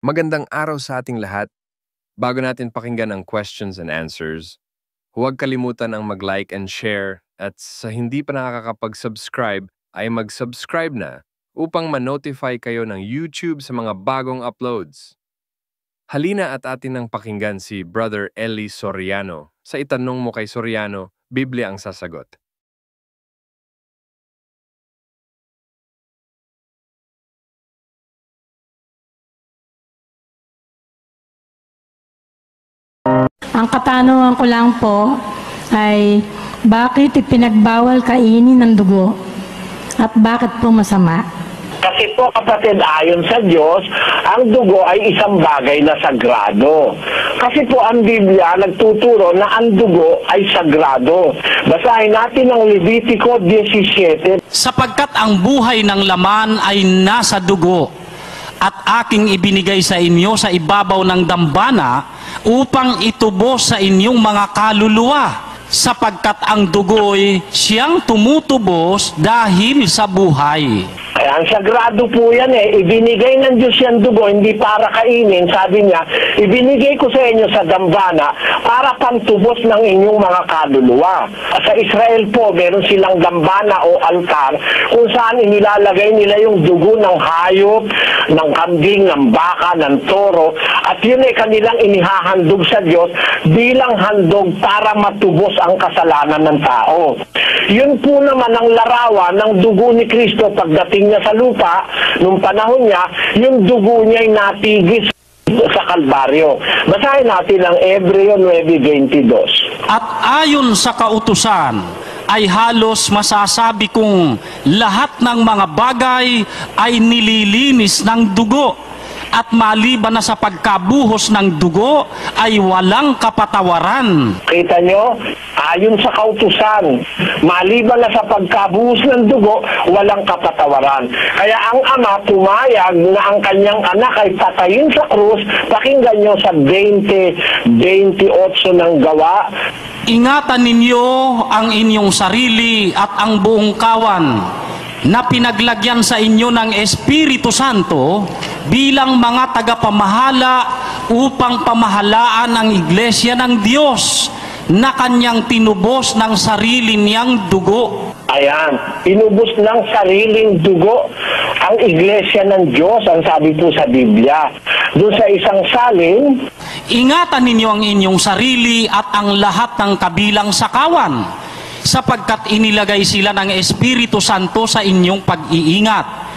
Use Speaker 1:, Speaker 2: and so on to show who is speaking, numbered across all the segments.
Speaker 1: Magandang araw sa ating lahat. Bago natin pakinggan ang questions and answers, huwag kalimutan ang mag-like and share at sa hindi pa nakakapag-subscribe ay mag-subscribe na upang ma-notify kayo ng YouTube sa mga bagong uploads. Halina at atin nang pakinggan si Brother Eli Soriano. Sa itanong mo kay Soriano, Biblia ang sasagot.
Speaker 2: Ang katanungan ko lang po ay bakit ipinagbawal kainin ng dugo at bakit po masama?
Speaker 3: Kasi po kapatid, ayon sa Diyos, ang dugo ay isang bagay na sagrado. Kasi po ang Biblia nagtuturo na ang dugo ay sagrado. Basahin natin ang Levitico 17.
Speaker 4: Sapagkat ang buhay ng laman ay nasa dugo at aking ibinigay sa inyo sa ibabaw ng dambana upang itubos sa inyong mga kaluluwa, sapagkat ang dugo'y siyang tumutubos dahil sa buhay.
Speaker 3: Kaya ang sagrado po yan ibinigay ng Diyos yan dugo, hindi para kainin. Sabi niya, ibinigay ko sa inyo sa dambana para pantubos ng inyong mga kaluluwa. Sa Israel po, meron silang dambana o altar kung saan inilalagay nila yung dugo ng hayop, ng kambing, ng baka, ng toro, at yun ay kanilang inihahandog sa Diyos bilang handog para matubos ang kasalanan ng tao. Yun po naman ang larawan ng dugo ni Kristo pagdating niya sa lupa, nung panahon niya, yung dugo niya ay natigis sa Kalbaryo. Basahin natin ang Hebreo 9:22.
Speaker 4: At ayon sa kautusan, ay halos masasabi kong lahat ng mga bagay ay nililinis ng dugo, at maliban na sa pagkabuhos ng dugo ay walang kapatawaran.
Speaker 3: Kita nyo, ayon sa kautusan, maliban na sa pagkabuhos ng dugo, walang kapatawaran. Kaya ang ama pumayag na ang kanyang anak ay patayin sa krus. Pakinggan nyo sa 20:28 ng Gawa.
Speaker 4: Ingatan ninyo ang inyong sarili at ang buong kawan na pinaglagyan sa inyo ng Espiritu Santo bilang mga tagapamahala upang pamahalaan ang iglesia ng Diyos na kanyang tinubos ng sarili niyang dugo.
Speaker 3: Ayan, inubos ng sariling dugo ang iglesia ng Diyos, ang sabi po sa Biblia. Doon sa isang salin,
Speaker 4: ingatan ninyo ang inyong sarili at ang lahat ng kabilang sa kawan, sapagkat inilagay sila ng Espiritu Santo sa inyong pag-iingat.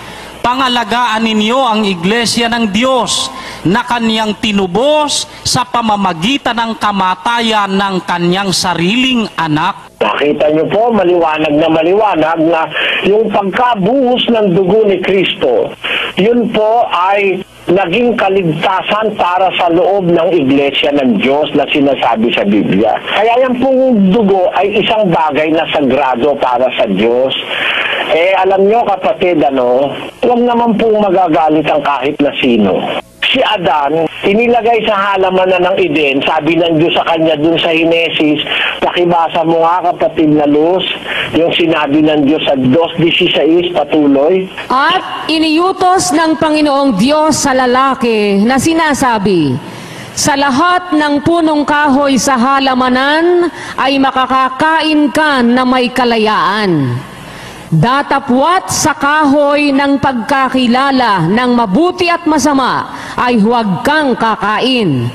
Speaker 4: Pangalagaan ninyo ang iglesia ng Diyos na kanyang tinubos sa pamamagitan ng kamatayan ng kanyang sariling anak.
Speaker 3: Nakita niyo po, maliwanag na yung pagkabuhos ng dugo ni Kristo, yun po ay naging kaligtasan para sa loob ng iglesia ng Diyos na sinasabi sa Biblia. Kaya yan pong dugo ay isang bagay na sagrado para sa Diyos. Alam nyo kapatid, huwag naman pong magagalit ang kahit na sino. Si Adan, inilagay sa halamanan ng Eden, sabi ng Diyos sa kanya dun sa Henesis, pakibasa mo nga kapatid na Luz, yung sinabi ng Diyos sa 2:16, patuloy.
Speaker 5: At iniutos ng Panginoong Diyos sa lalaki na sinasabi, sa lahat ng punong kahoy sa halamanan ay makakakain ka na may kalayaan. Datapwat sa kahoy ng pagkakilala ng mabuti at masama ay huwag kang kakain,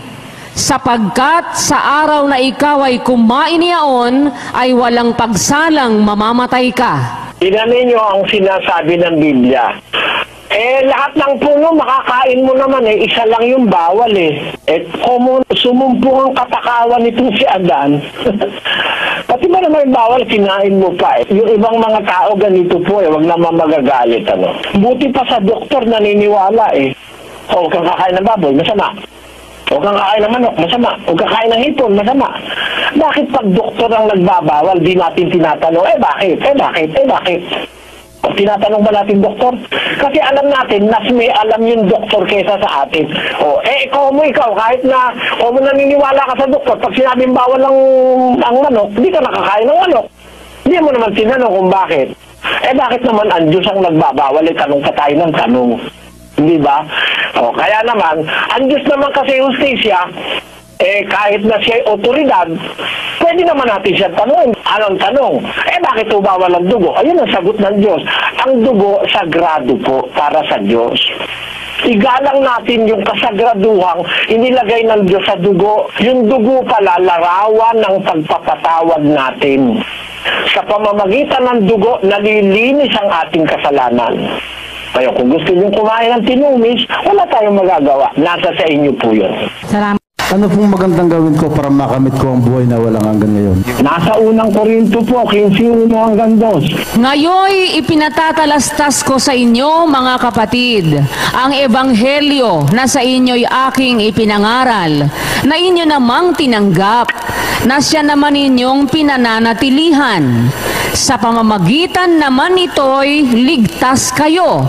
Speaker 5: sapagkat sa araw na ikaw ay kumain niyaon ay walang pagsalang mamamatay ka.
Speaker 3: Tingnan niyo ang sinasabi ng Biblia. Lahat ng puno makakain mo naman isa lang yung bawal kung sumumpong ang katakawan nitong si Adan, pati ba naman bawal, kinain mo pa Yung ibang mga tao ganito po wag naman magagalit Buti pa sa doktor naniniwala huwag kang kakain ng baboy, masama. Huwag kang kakain ng manok, masama. Huwag kang kakain ng hipon, masama. Bakit pag doktor ang nagbabawal, di natin tinatanong, bakit? Tinatanong ba natin doktor? Kasi alam natin, mas may alam yung doktor kesa sa atin. Ikaw, kahit na naniniwala ka sa doktor, pag sinabing bawal ang manok, hindi ka nakakain ng manok. Hindi mo naman tinanong kung bakit. Bakit naman ang Diyos ang nagbabawal? Tanong ka tayo ng tanong. Di ba? O, kaya naman, ang Diyos naman kasi justisya, kahit na siya otoridad, pwede naman natin siya tanungin. Anong tanong? Bakit po bawal ang dugo? Ayun ang sagot ng Diyos. Ang dugo, sagrado po para sa Diyos. Igalang natin yung kasagraduhang inilagay ng Diyos sa dugo. Yung dugo pala, larawan ng pagpapatawad natin. Sa pamamagitan ng dugo, nalilinis ang ating kasalanan. Kaya kung gusto nyo kumain ng tinumis, wala tayong magagawa. Nasa sa inyo po yun.
Speaker 2: Salamat.
Speaker 6: Ano pong magandang gawin ko para makamit ko ang buhay na walang hanggan ngayon?
Speaker 3: Nasa unang Korinto po, 15:1 hanggang 2.
Speaker 5: Ngayoy ipinatatalastas ko sa inyo, mga kapatid, ang ebanghelyo na sa inyo'y aking ipinangaral, na inyo namang tinanggap, na siya naman inyong pinananatilihan. Sa pamamagitan naman ito'y ligtas kayo,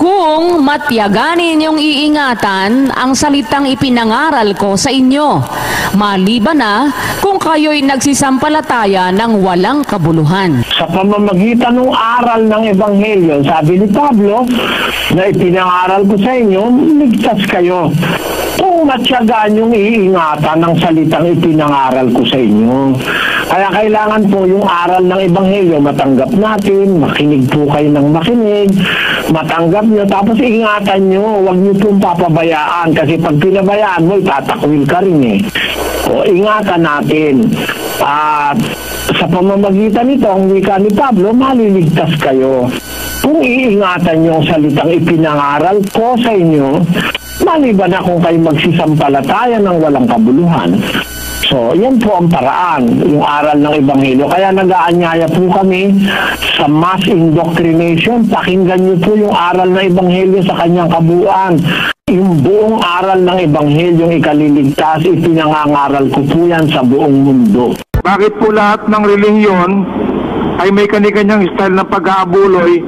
Speaker 5: kung matiyaganin ninyong iingatan ang salitang ipinangaral ko sa inyo, maliban na kung kayo'y nagsisampalataya ng walang kabuluhan.
Speaker 3: Sa pamamagitan ng aral ng Ebanghelyo, sabi ni Pablo, na ipinangaral ko sa inyo, ligtas kayo. Kung matyagaan yung iingatan ng salitang ipinangaral ko sa inyo. Kaya kailangan po yung aral ng Ebanghelyo, matanggap natin, makinig po kayo ng makinig, matanggap nyo, tapos ingatan nyo, huwag nyo pong papabayaan, kasi pag pinabayaan mo, itatakwil ka rin O, ingatan natin. At sa pamamagitan nito, ang wika ni Pablo, maliligtas kayo. Kung iingatan nyo ang salitang ipinangaral ko sa inyo, maliban na kung kayo magsisampalataya ng walang kabuluhan. So, yan po ang paraan, yung aral ng Ebanghelyo. Kaya nag-aanyaya po kami sa mass indoctrination. Pakinggan niyo po yung aral ng Ebanghelyo sa kanyang kabuuan. Yung buong aral ng Ebanghelyo, ikaliligtas, ipinangangaral ko po yan sa buong mundo.
Speaker 7: Bakit po lahat ng relihiyon ay may kani-kanyang style ng pag-aabuloy?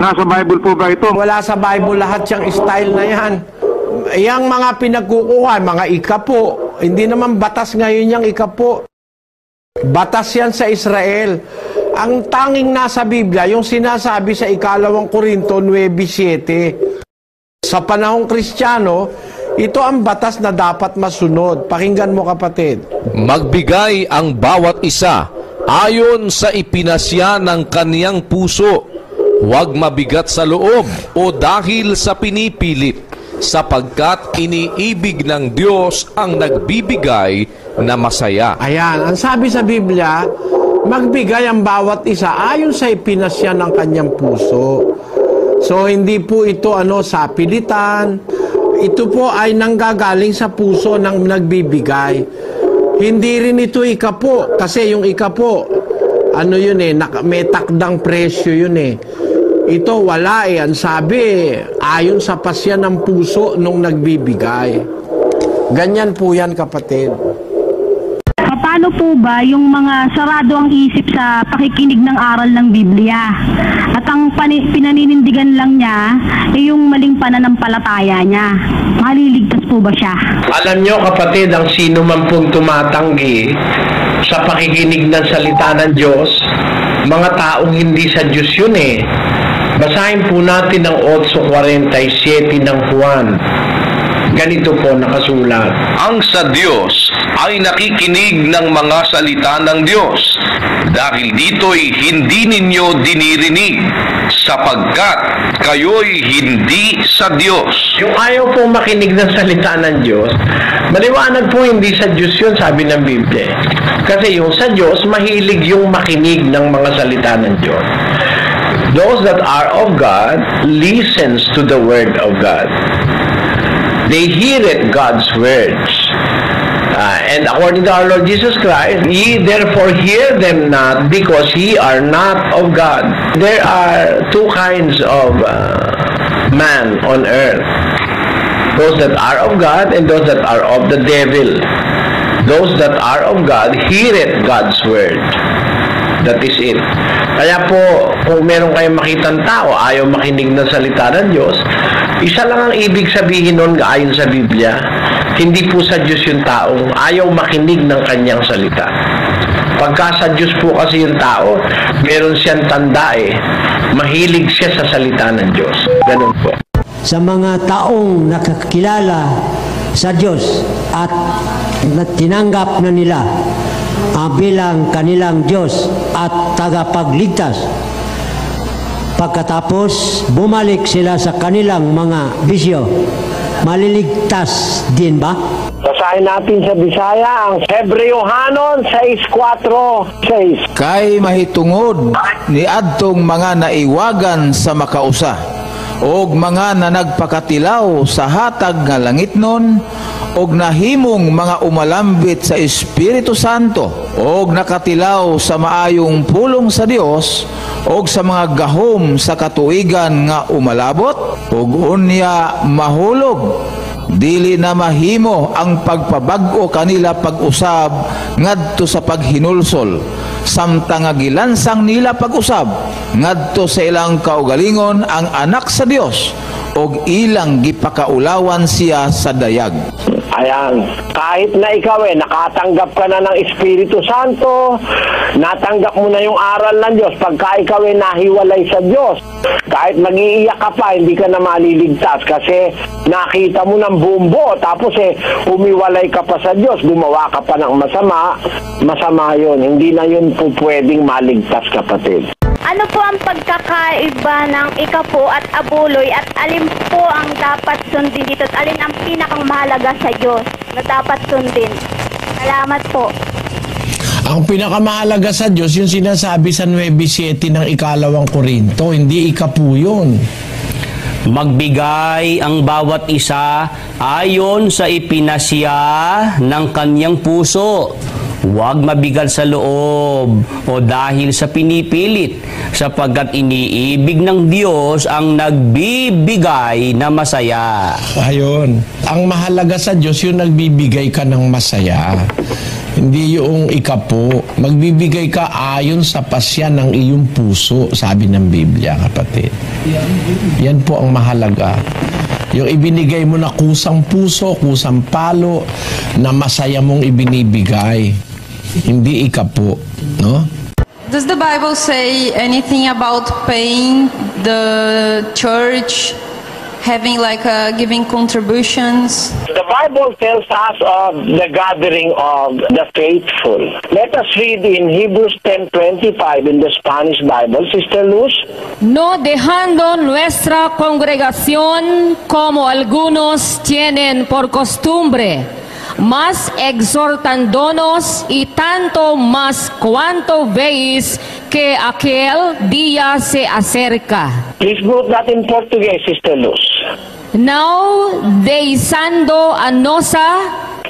Speaker 7: Nasa Bible po ba ito?
Speaker 8: Wala sa Bible lahat yung style na yan. Yang mga pinagkukuhan, mga ikapo, hindi naman batas ngayon yung ikapo. Batas yan sa Israel. Ang tanging nasa Biblia, yung sinasabi sa 2 Korinto 9:7. Sa panahong Kristiyano, ito ang batas na dapat masunod. Pakinggan mo, kapatid.
Speaker 9: Magbigay ang bawat isa ayon sa ipinasya ng kaniyang puso. Huwag mabigat sa loob o dahil sa pinipilit, sapagkat iniibig ng Diyos ang nagbibigay na masaya.
Speaker 8: Ayan, ang sabi sa Biblia, magbigay ang bawat isa ayon sa ipinasya ng kanyang puso. So, hindi po ito sa pilitan. Ito po ay nanggagaling sa puso ng nagbibigay. Hindi rin ito ikapo, kasi yung ikapo, may takdang presyo yun Ito wala Ang sabi, ayon sa pasya ng puso nung nagbibigay. Ganyan po yan, kapatid.
Speaker 10: Paano po ba yung mga sarado ang isip sa pakikinig ng aral ng Biblia? At ang pinaninindigan lang niya ay yung maling pananampalataya niya. Maliligtas po ba siya?
Speaker 8: Alam nyo, kapatid, ang sino man pong tumatanggi sa pakikinig ng salita ng Diyos, mga taong hindi sa Diyos yun Basahin po natin ang 8:47 ng Juan. Ganito po nakasulat.
Speaker 9: Ang sa Diyos ay nakikinig ng mga salita ng Diyos, dahil dito'y hindi ninyo dinirinig, sapagkat kayo'y hindi sa Diyos.
Speaker 8: Yung ayaw pong makinig ng salita ng Diyos, maliwanag po hindi sa Diyos yun, sabi ng Biblia. Kasi yung sa Diyos, mahilig yung makinig ng mga salita ng Diyos. Those that are of God listens to the word of God. They hear it, God's words. And according to our Lord Jesus Christ, ye therefore hear them not, because ye are not of God. There are two kinds of man on earth. Those that are of God and those that are of the devil. Those that are of God hear it, God's word. That is it. Kaya po, kung meron kayong makitang tao, ayaw makinig ng salita ng Diyos, isa lang ang ibig sabihin nun ayon sa Biblia, hindi po sa Diyos yung taong ayaw makinig ng kanyang salita. Pagka sa Diyos po kasi yung tao, meron siyang tanda mahilig siya sa salita ng Diyos. Ganun po.
Speaker 11: sa mga taong nakakilala sa Diyos at tinanggap na nila bilang kanilang Diyos at tagapagligtas. Pagkatapos bumalik sila sa kanilang mga bisyo, maliligtas din ba?
Speaker 3: Basahin natin sa Bisaya ang Hebrewhanon 6:4-6.
Speaker 6: Kay mahitungod ni adtong mga naiwagan sa makausa, og mga nanagpakatilaw sa hatag nga langitnon, og nahimong mga umalambit sa Espiritu Santo, og nakatilaw sa maayong pulong sa Dios, og sa mga gahom sa katuigan nga umalabot, og unya mahulog, dili na mahimo ang pagpabag-o kanila pag-usab ngadto sa paghinulsol, samtang nga gilansang nila pag-usab ngadto sa ilang kaugalingon ang anak sa Dios, og ilang gipakaulawan siya sa dayag.
Speaker 3: Ayan, kahit na ikaw nakatanggap ka na ng Espiritu Santo, natanggap mo na yung aral ng Diyos, pagka ikaw nahiwalay sa Diyos, kahit mag-iiyak ka pa, hindi ka na maliligtas kasi nakita mo ng bumbo, tapos umiwalay ka pa sa Diyos, gumawa ka pa ng masama yun. Hindi na yun po pwedeng maligtas, kapatid.
Speaker 12: Ano po ang pagkakaiba ng ikapo at abuloy at alin po ang dapat sundin dito at alin ang pinakang mahalaga sa Diyos na dapat sundin? Salamat po.
Speaker 13: Ang pinakamahalaga sa Diyos, yung sinasabi sa 9:7 ng 2 Korinto, hindi ikapo yun.
Speaker 14: Magbigay ang bawat isa ayon sa ipinasya ng kanyang puso. Huwag mabigat sa loob o dahil sa pinipilit, sapagkat iniibig ng Diyos ang nagbibigay na masaya.
Speaker 13: Ayun. Ang mahalaga sa Diyos yung nagbibigay ka ng masaya. Hindi yung ikapo. Magbibigay ka ayon sa pasya ng iyong puso, sabi ng Biblia, kapatid. Yan po ang mahalaga. Yung ibinigay mo na kusang puso, kusang palo, na masaya mong ibinibigay. Hindi ikapo, no?
Speaker 15: Does the Bible say anything about paying the church, having giving contributions?
Speaker 3: The Bible tells us of the gathering of the faithful. Let us read in Hebrews 10:25 in the Spanish Bible. Sister Luz?
Speaker 5: No dejando nuestra congregación como algunos tienen por costumbre, mas exhortándonos y tanto más cuanto veis que aquel día se acerca.
Speaker 3: Please put that in Portuguese, Sister Luz.
Speaker 5: Now deizando a nossa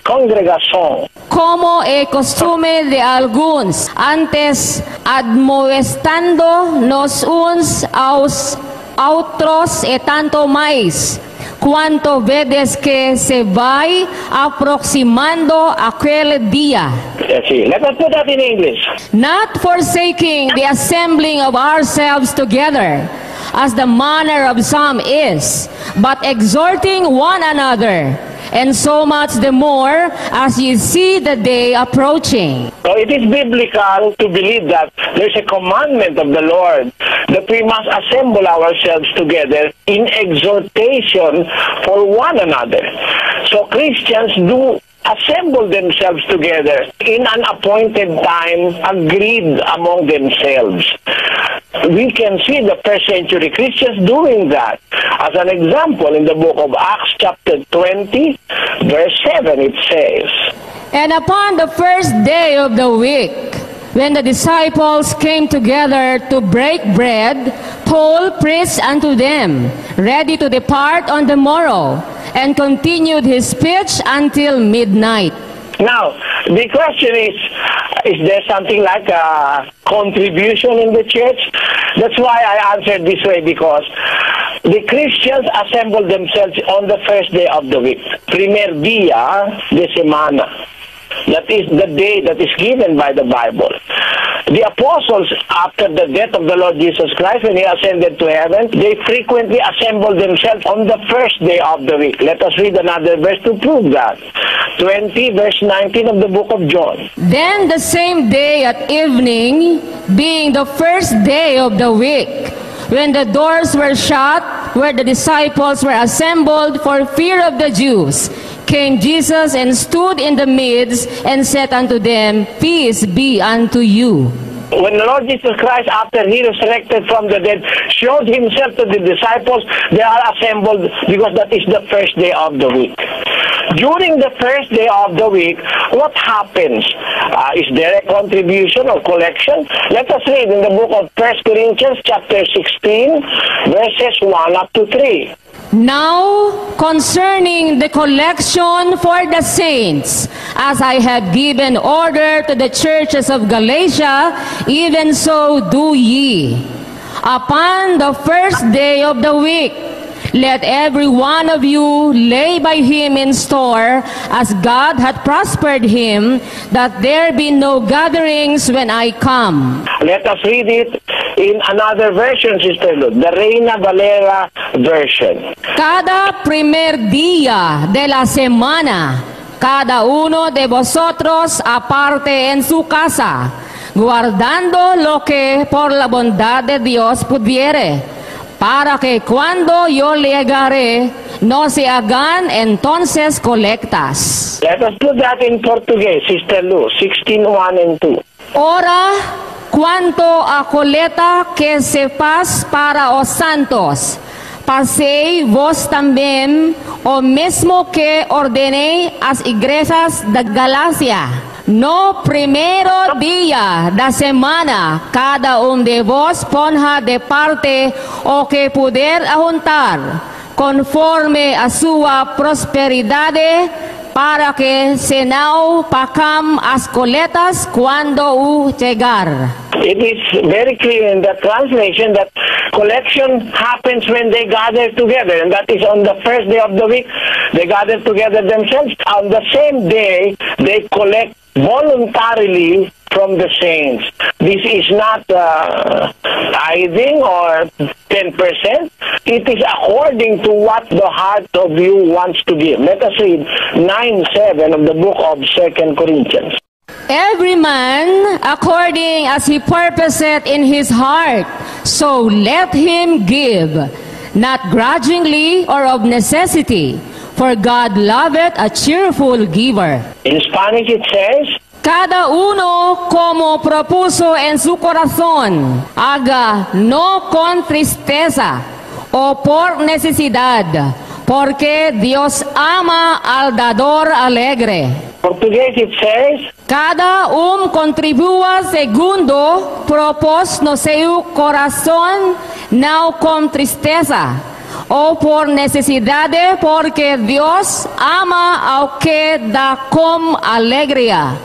Speaker 3: congregación,
Speaker 5: como es costumbre de algunos, antes admoestando nos uns aos outros e tanto mais, cuanto vedes que se vai aproximando aquel día.
Speaker 3: Let us put that in English.
Speaker 5: Not forsaking the assembling of ourselves together, as the manner of some is, but exhorting one another, and so much the more as you see the day approaching.
Speaker 3: So it is biblical to believe that there's a commandment of the Lord that we must assemble ourselves together in exhortation for one another. So Christians do assemble themselves together in an appointed time, agreed among themselves. We can see the first century Christians doing that. As an example, in the book of Acts chapter 20, verse 7, it says,
Speaker 5: And upon the first day of the week, when the disciples came together to break bread, Paul preached unto them, ready to depart on the morrow, and continued his speech until midnight.
Speaker 3: Now, the question is there something like a contribution in the church? That's why I answered this way, because the Christians assemble themselves on the first day of the week, primer día de semana. That is the day that is given by the Bible. The apostles, after the death of the Lord Jesus Christ, when he ascended to heaven, they frequently assembled themselves on the first day of the week. Let us read another verse to prove that. 20, verse 19 of the book of John.
Speaker 5: Then the same day at evening, being the first day of the week, when the doors were shut, where the disciples were assembled for fear of the Jews, came Jesus and stood in the midst and said unto them, Peace be unto you.
Speaker 3: When the Lord Jesus Christ, after He resurrected from the dead, showed Himself to the disciples, they are assembled because that is the first day of the week. During the first day of the week, what happens? Is there a contribution or collection? Let us read in the book of 1 Corinthians chapter 16, verses 1 up to 3.
Speaker 5: Now, concerning the collection for the saints, as I have given order to the churches of Galatia, even so do ye. Upon the first day of the week, let every one of you lay by him in store, as God hath prospered him, that there be no gatherings when I come.
Speaker 3: Let us read it in another version, Sister Lud, the Reina Valera version.
Speaker 5: Cada primer día de la semana, cada uno de vosotros aparte en su casa, guardando lo que por la bondad de Dios pudiere, para que cuando yo llegare no se hagan entonces colectas.
Speaker 3: Let us put that in Portuguese, Sister Lu, 16:1 and 2.
Speaker 5: Ora, cuanto a coleta que se faz para os santos, pasei vos também o mesmo que ordenei as igrejas da Galácia. No primeiro dia da semana, cada de vos ponha de parte o que puder ajuntar, conforme a sua prosperidade, para que se não pacam as coletas quando o chegar.
Speaker 3: It is very clear in the translation that collection happens when they gather together, and that is on the first day of the week. They gather together themselves. On the same day, they collect voluntarily from the saints. This is not tithing or 10%. It is according to what the heart of you wants to give. Let us read 9:7 of the book of 2 Corinthians.
Speaker 5: Every man according as he purposeth in his heart, so let him give, not grudgingly or of necessity, for God loveth a cheerful giver.
Speaker 3: In Spanish it says,
Speaker 5: cada uno como propuso en su corazón, haga no con tristeza o por necesidad, porque Dios ama al dador alegre.
Speaker 3: Portuguese it says,
Speaker 5: cada contribua segundo propós no seu coração, não com tristeza ou por necessidade, porque Deus ama ao que dá com alegria.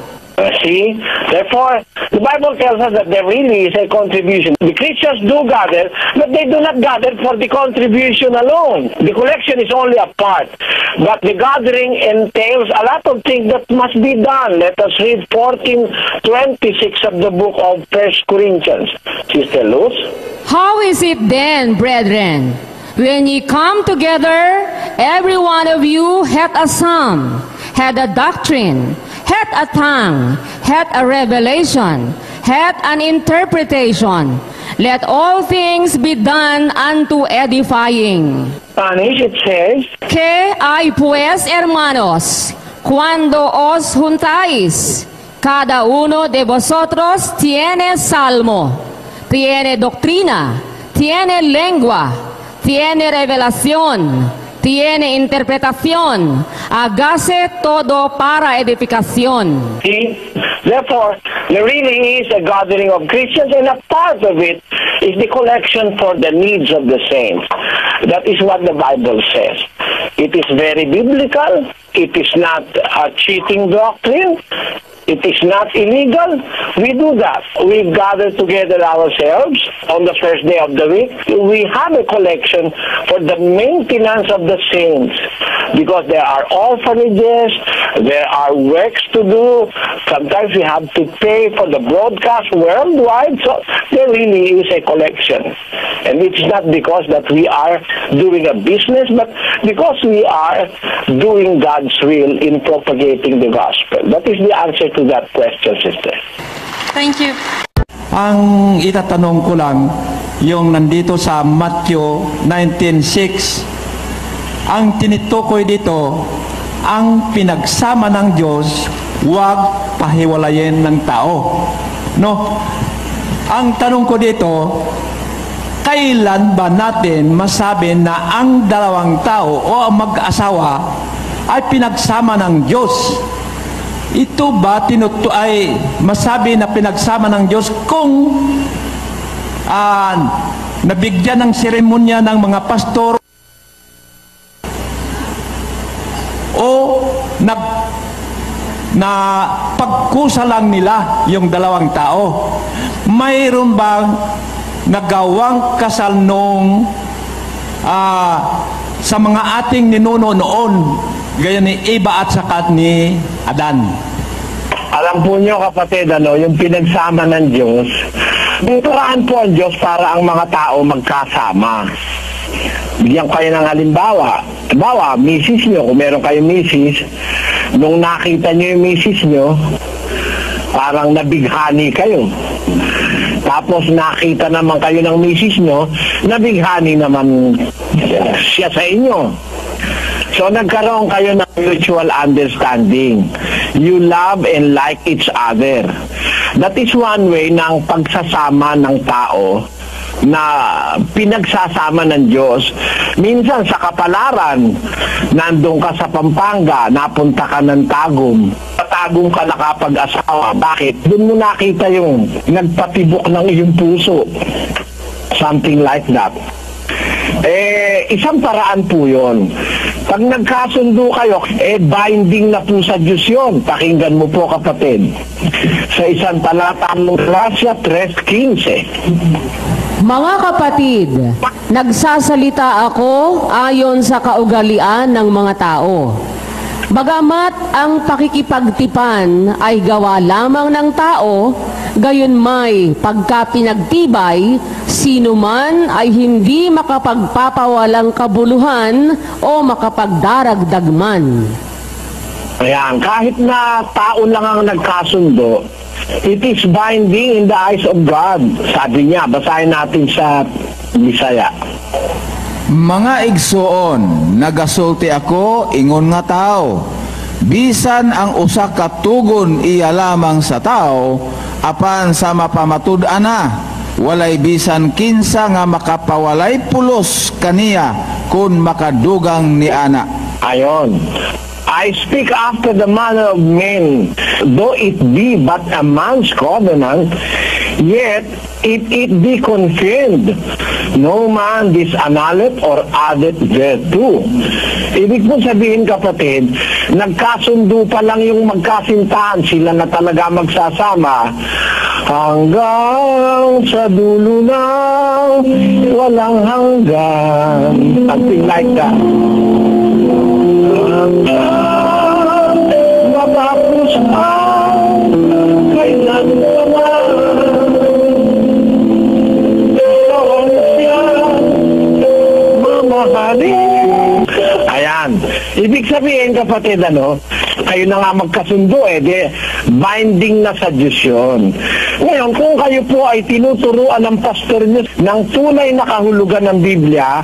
Speaker 3: See, therefore, the Bible tells us that there really is a contribution. The Christians do gather, but they do not gather for the contribution alone. The collection is only a part, but the gathering entails a lot of things that must be done. Let us read 14:26 of the book of 1 Corinthians. Sister Luz?
Speaker 5: How is it then, brethren? When ye come together, every one of you hath a psalm, hath a doctrine, hath a tongue, hath a revelation, hath an interpretation. Let all things be done unto edifying.
Speaker 3: Spanish it says,
Speaker 5: que hay pues, hermanos, cuando os juntáis, cada uno de vosotros tiene salmo, tiene doctrina, tiene lengua, tiene revelación, tiene interpretación, hágase todo para edificación.
Speaker 3: See, therefore, there really is a gathering of Christians, and a part of it is the collection for the needs of the saints. That is what the Bible says. It is very biblical. It is not a cheating doctrine. It is not illegal. We do that. We gather together ourselves on the first day of the week. We have a collection for the maintenance of the saints, because there are orphanages, there are works to do. Sometimes we have to pay for the broadcast worldwide. So there really is a collection. And it's not because that we are doing a business, but because we are doing God's will in propagating the gospel. That is the answer to that question, sister.
Speaker 15: Thank you.
Speaker 16: Ang itatanong ko lang, yung nandito sa Matthew 19:6. Ang tinitukoy dito, ang pinagsama ng Diyos, huwag pahiwalayin ng tao. No? Ang tanong ko dito, kailan ba natin masabi na ang dalawang tao o ang mag-asawa ay pinagsama ng Diyos? Ito ba ay masabi na pinagsama ng Diyos kung nabigyan ng seremonya ng mga pastor o na pagkusa lang nila yung dalawang tao? Mayroon bang nagawang kasal nung sa mga ating ninuno noon, gaya ni Eva at saka ni Adan?
Speaker 3: Alam po nyo kapatid, yung pinagsama ng Diyos, may paraan po ang Diyos para ang mga tao magkasama. Bigyan kayo ng halimbawa. Halimbawa, misis nyo, kung meron kayong misis, nung nakita nyo yung misis nyo, parang nabighani kayo. Tapos nakita naman kayo ng misis nyo, nabighani naman siya sa inyo. So nagkaroon kayo ng mutual understanding. You love and like each other. That is one way ng pagsasama ng tao na pinagsasama ng Diyos. Minsan sa kapalaran, nandun ka sa Pampanga, napunta ka ng Tagum. Sa Tagum ka nakapag-asawa. Bakit? Doon mo nakita yung nagpatibok ng iyong puso. Something like that. Isang paraan po yun. Pag nagkasundo kayo, binding na po sa Diyos yun. Pakinggan mo po kapatid. Sa isang talata ng Galatia 3:15.
Speaker 5: Mga kapatid, nagsasalita ako ayon sa kaugalian ng mga tao. Bagamat ang pakikipagtipan ay gawa lamang ng tao, gayon may pagkapinagtibay, sino man ay hindi makapagpapawalang kabuluhan o makapagdaragdag man.
Speaker 3: Ayan, kahit na tao lang ang nagkasundo, it is binding in the eyes of God. Sabi niya, basahin natin sa Bisaya.
Speaker 6: Mga igsoon, nagasulti ako, ingon nga tao. Bisan ang usa ka tugon iya lamang sa tao, apan sa mapamatud-an na, walay bisan kinsa nga makapawalay pulos kaniya kun makadugang ni ana.
Speaker 3: Ayon. I speak after the manner of men, though it be but a man's covenant, yet if it be confirmed, no man disannulleth or addeth thereto. Ibig po sabihin kapatid, nagkasundo pa lang yung magkasintahan, sila na talaga magsasama hanggang sa dulo na walang hanggan. Something like that. Mabapos ang kailan naman doon siya mamahalin. Ayan. Ibig sabihin kapatid, kayo na nga magkasundo, binding na sa Diyos yun. Ngayon, kung kayo po ay tinuturuan ng pastor niyo ng tunay na kahulugan ng Biblia,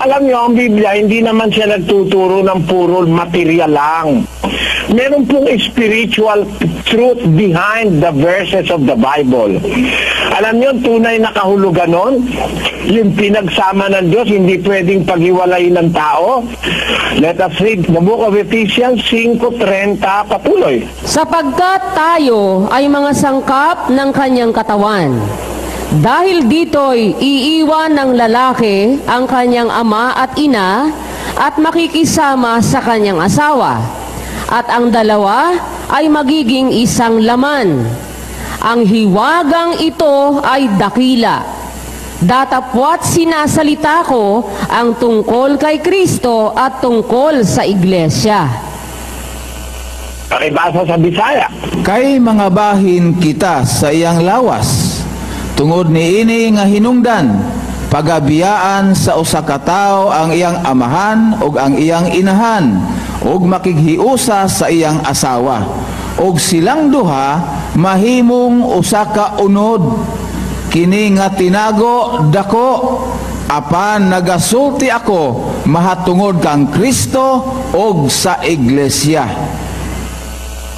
Speaker 3: alam niyo, ang Biblia, hindi naman siya nagtuturo ng puro material lang. Meron pong spiritual truth behind the verses of the Bible. Alam niyo, tunay na kahulugan nun, yung pinagsama ng Diyos, hindi pwedeng paghiwalayin ng tao. Let us read the book of Ephesians 5:30, patuloy.
Speaker 5: Sapagkat tayo ay mga sangkap ng kanyang katawan. Dahil dito'y iiwan ng lalaki ang kanyang ama at ina at makikisama sa kanyang asawa. At ang dalawa ay magiging isang laman. Ang hiwagang ito ay dakila. Datapwat sinasalita ko ang tungkol kay Kristo at tungkol sa iglesia.
Speaker 3: Pakibasa sa Bisaya.
Speaker 6: Kay mga bahin kita sa iyang lawas, tungod ni ini nga hinungdan, pagabiyaan sa usa ka tawo ang iyang amahan ug ang iyang inahan, ug makighiusa sa iyang asawa, ug silang duha mahimong usa ka unod. kini nga tinago dako, apan nagasulti ako mahatungod kang Kristo og sa iglesia.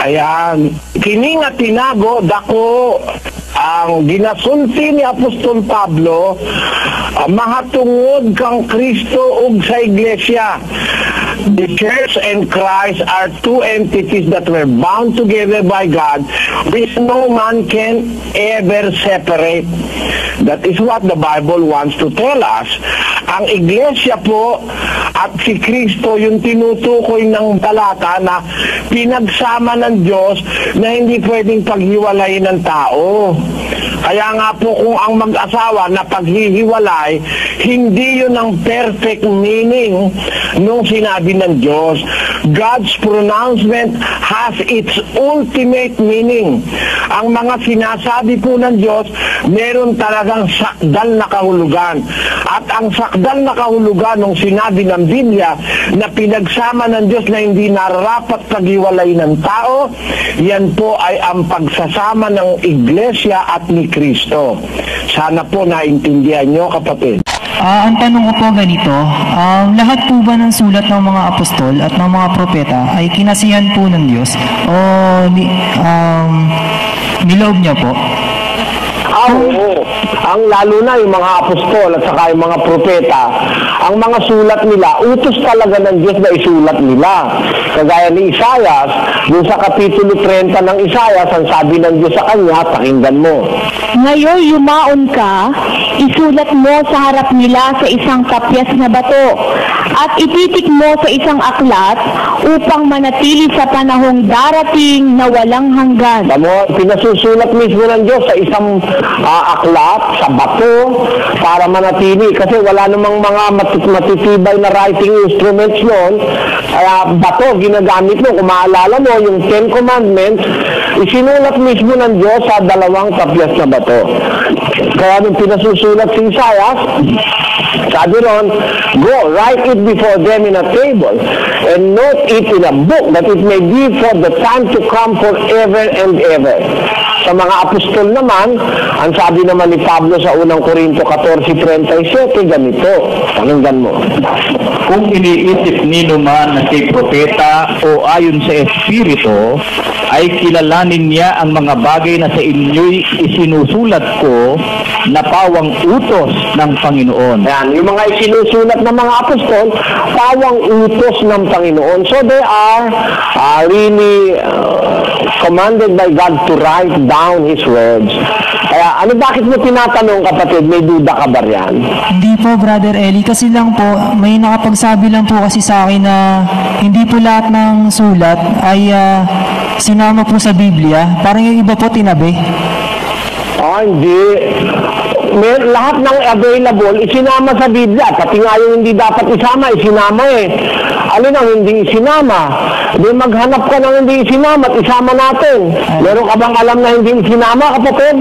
Speaker 3: Ayan, kini nga tinago dako, ang ginasulti ni Apostol Pablo, mahatungod kang Kristo ug sa iglesia. The church and Christ are two entities that were bound together by God, which no man can ever separate. That is what the Bible wants to tell us. Ang iglesia po at si Kristo yung tinutukoy ng talata na pinagsama ng Diyos na hindi pwedeng paghiwalayin ng tao. Kaya nga po kung ang mag-asawa na paghihiwalay, hindi yun ang perfect meaning nung sinabi ng Diyos. God's pronouncement has its ultimate meaning. Ang mga sinasabi po ng Diyos, meron talagang sakdal na kahulugan. At ang sakdal na kahulugan nung sinabi ng Biblia na pinagsama ng Diyos na hindi nararapat paghiwalay ng tao, yan po ay ang pagsasama ng iglesia at ni Kristo. Sana po naintindihan nyo, kapatid.
Speaker 17: Ang tanong ko po ganito, lahat po ba ng sulat ng mga apostol at ng mga propeta ay kinasihan po ng Diyos o niloob niya po?
Speaker 3: Oo. Ang lalo na yung mga apostol at saka yung mga propeta, ang mga sulat nila, utos talaga ng Diyos na isulat nila. Kagaya ni Isaias, yung sa kapitulo 30 ng Isaias, ang sabi ng Diyos sa kanya, pakinggan mo.
Speaker 10: Ngayon yumaon ka, isulat mo sa harap nila sa isang tapyas na bato, at ititik mo sa isang aklat upang manatili sa panahong darating na walang hanggan.
Speaker 3: Pinasusulat mismo ng Diyos sa isang aklat, sa bato, para manatili. Kasi wala namang mga matitibay na writing instruments noon. Bato, ginagamit mo. Kung maalala mo, yung 10 Commandments, isinulat mismo ng Diyos sa 2 tapyas na bato. Kaya nung pinasusulat si Isaias, sabi ron, go, write it before them in a table, and note it in a book, that it may be for the time to come forever and ever. Sa mga apostol naman, ang sabi naman ni Pablo sa unang Korinto 14:37, ganito, pakinggan mo.
Speaker 18: Kung iniisip nino man na si propeta o ayon sa Espiritu, ay kilalanin niya ang mga bagay na sa inyo'y isinusulat ko na pawang utos ng Panginoon.
Speaker 3: Yan, yung mga isinusulat ng mga apostol, pawang utos ng Panginoon. So they are really commanded by God to write down His words. Kaya bakit mo tinatanong, kapatid, may duda ka ba riyan?
Speaker 17: Hindi po, Brother Eli, kasi lang po, may nakapagsabi lang po kasi sa akin na hindi po lahat ng sulat ay sinama po sa Biblia. Parang yung iba po tinabi.
Speaker 3: Hindi. Lahat ng available, isinama sa Biblia. Pati nga yung hindi dapat isama, isinama eh. Alin ang hindi isinama? Di maghanap ka ng hindi isinama at isama natin. Meron ka bang alam na hindi isinama, kapatid?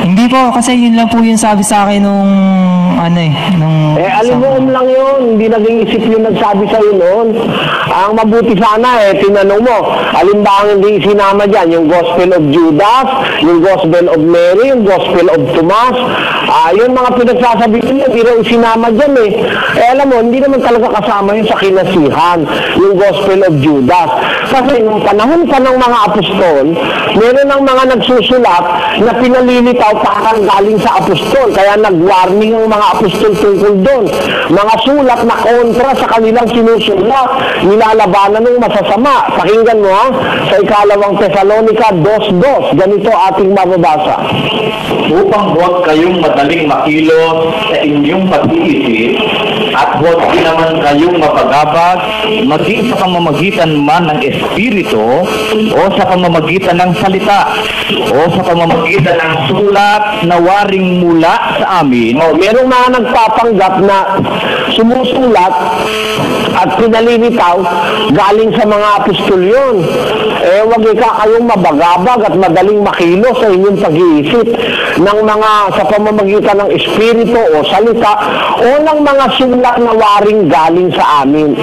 Speaker 17: Hindi po, kasi yun lang po yung sabi sa akin nung
Speaker 3: alimuom lang yun. Hindi naging isip yung nagsabi sa'yo noon. Ang mabuti sana tinanong mo, alin ba ang hindi isinama dyan? Yung Gospel of Judas, yung Gospel of Mary, yung Gospel of Thomas. Yung mga pinagsasabi ko, hindi rin isinama dyan eh. Alam mo, hindi naman talaga kasama yun sa kinasihan, yung Gospel of Judas. Kasi nung panahon pa ng mga apostol, meron ng mga nagsusulat na pinalilitaw parang galing sa apostol. Kaya nag-warning ang mga apostol tungkol doon. Mga sulat na kontra sa kanilang sinusulat, nilalabanan ng masasama. Pakinggan mo sa 2 Thessalonica 2:2. Ganito ating mababasa.
Speaker 18: Upang huwag kayong madaling makilos sa inyong pag-iisip at huwag din naman kayong mapagabag maging sa pamamagitan man ng Espiritu o sa pamamagitan ng salita o sa pamamagitan ng sulat na waring mula sa amin.
Speaker 3: Merong mga nagpapanggap na sumusulat at pinalilitaw galing sa mga apostol yun. Huwag kayong mabagabag at madaling makilo sa inyong pag-iisip ng mga sa pamamagitan ng espiritu o salita o ng mga sulat na waring galing sa amin.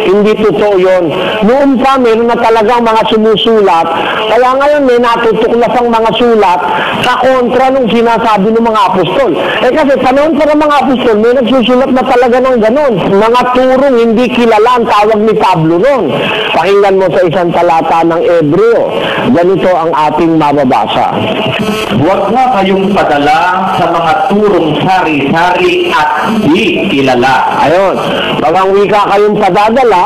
Speaker 3: Hindi totoo yun. Noon pa, meron na talagang mga sumusulat. Kaya ngayon may natutuklas ang mga sulat sa kontra nung sinasabi ng mga apostol. Kasi panahon pa ng mga apostol, may nagsusulat na talaga ng ganun. Mga turong hindi kilala ang tawag ni Pablo ron. Pakinggan mo sa isang talata ng Hebreo. Ganito ang ating mababasa.
Speaker 18: Huwag nga kayong padala sa mga turong sari-sari at di kilala.
Speaker 3: Ayun. Bagang wika kayong padadala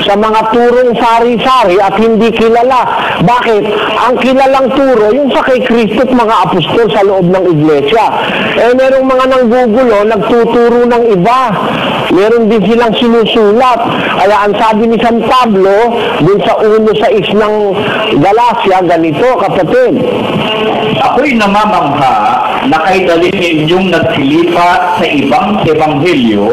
Speaker 3: sa mga turong sari-sari at hindi kilala. Bakit? Ang kilalang turo, yung sa kay Kristo at mga apostol sa loob ng iglesia. Merong mga nanggugulo, nagtuturo ng iba. Meron din silang sinusulat. Kaya ang sabi ni San Pablo, dun sa 1:6 ng Galacia, ganito, kapatid.
Speaker 18: Ako'y namamangha na kay dalhin ninyong nagsilipa sa ibang ebanghelyo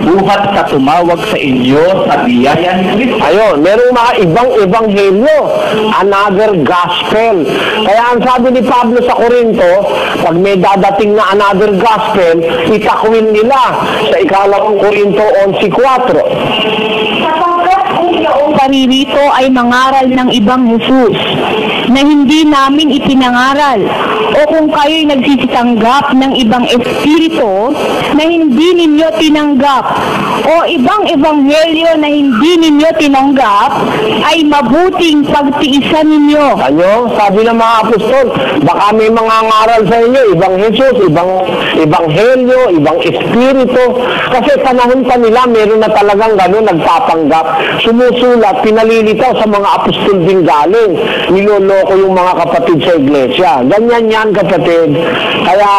Speaker 18: buhat sa tumawag sa inyo sa biyaya ni Kristo.
Speaker 3: Ayun, merong mga ibang ebanghelyo, another gospel. Kaya ang sabi ni Pablo sa Corinto, pag may dadating na another gospel, itakwin nila sa 2 Corinto 11:4.
Speaker 10: Sapagkat kung yaong paririto ay mangaral ng ibang Jesus na hindi namin ipinangaral, o kung kayo'y nagsisitanggap ng ibang espiritu na hindi ninyo tinanggap, o ibang ebanghelyo na hindi ninyo tinanggap, ay mabuting pagtiisan ninyo.
Speaker 3: Ano? Sabi ng mga apostol, baka may mga ngaral sa inyo, ibang Jesus, ibang ebanghelyo, ibang espiritu. Kasi panahon pa nila, meron na talagang gano'n, nagpapanggap. Sumusulat, pinalilitaw sa mga apostol din galing. Niloloko yung mga kapatid sa iglesia. Ganyan yan, kapatid. Kaya,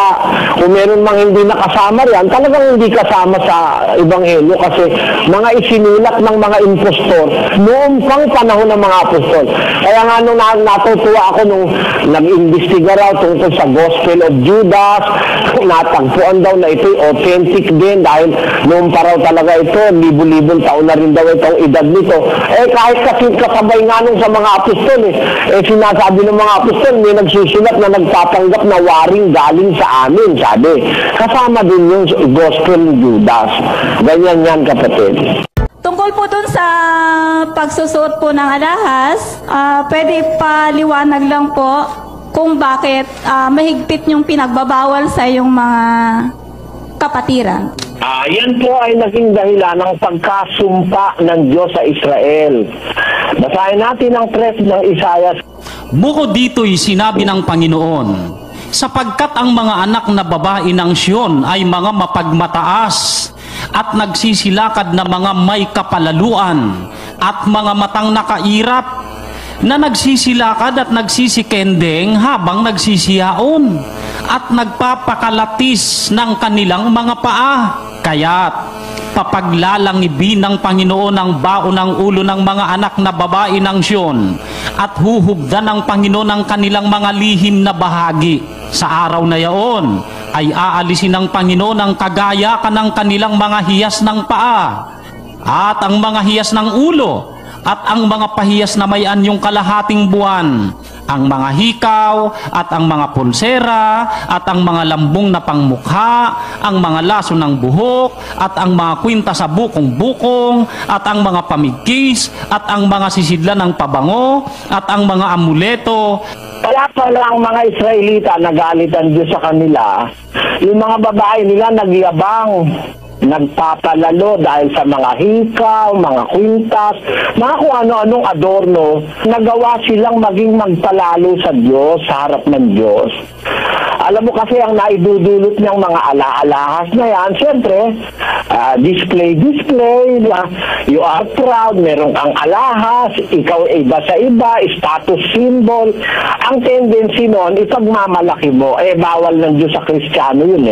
Speaker 3: kung meron mang hindi nakasama riyan, talagang hindi kasama sa ebanghelyo kasi mga isinulat ng mga impostor noong pang panahon ng mga apostol. Kaya nga nung natutuwa ako nung nag-imbestiga raw tungkol sa Gospel of Judas, natagpuan daw na ito'y authentic din dahil noong pa raw talaga ito, libo-libong taon na rin daw itong edad nito. Kahit kasi kasabay nga nung sa mga apostol sinasabi ng mga apostol, may nagsusulat na nagpapanggap na waring galing sa amin, sabi. Kasama din yung Gospel ni Judas. Ganyan yan, kapatid.
Speaker 19: Tungkol po dun sa pagsusuot po ng alahas, pwede paliwanag lang po kung bakit mahigpit yung pinagbabawal sa yung mga kapatiran.
Speaker 3: Yan po ay naging dahilan ng pagkasumpa ng Diyos sa Israel. Basahin natin ang 3 ng Isaiah.
Speaker 4: Bukod dito'y sinabi ng Panginoon, sapagkat ang mga anak na babae ng Siyon ay mga mapagmataas at nagsisilakad na mga may kapalaluan at mga matang nakairap na nagsisilakad at nagsisikendeng habang nagsisiyaon at nagpapakalatis ng kanilang mga paa. Kaya't papaglalangibin ng Panginoon ang baon ng ulo ng mga anak na babae ng Siyon at huhubdan ng Panginoon ang kanilang mga lihim na bahagi. Sa araw na yaon ay aalisin ng Panginoon ang kagayakan ng kanilang mga hiyas ng paa at ang mga hiyas ng ulo at ang mga pahiyas na may anyong kalahating buwan, ang mga hikaw at ang mga pulsera at ang mga lambong na pangmukha, ang mga laso ng buhok at ang mga kwinta sa bukong-bukong at ang mga pamigkis at ang mga sisidlan ng pabango at ang mga amuleto.
Speaker 3: Kaya pala ang mga Israelita nagalit ang Diyos sa kanila, yung mga babae nila nagyabang, nagpapalalo dahil sa mga hikaw, mga kwintas, mga kung ano-anong adorno, nagawa silang maging magpalalo sa Diyos, sa harap ng Diyos. Alam mo kasi ang naidudulot niyang mga ala-alahas na yan, siyempre, display, you are proud, meron kang alahas, ikaw iba sa iba, status symbol. Ang tendency nun, ipagmamalaki mo, bawal ng Diyos sa Kristiyano yun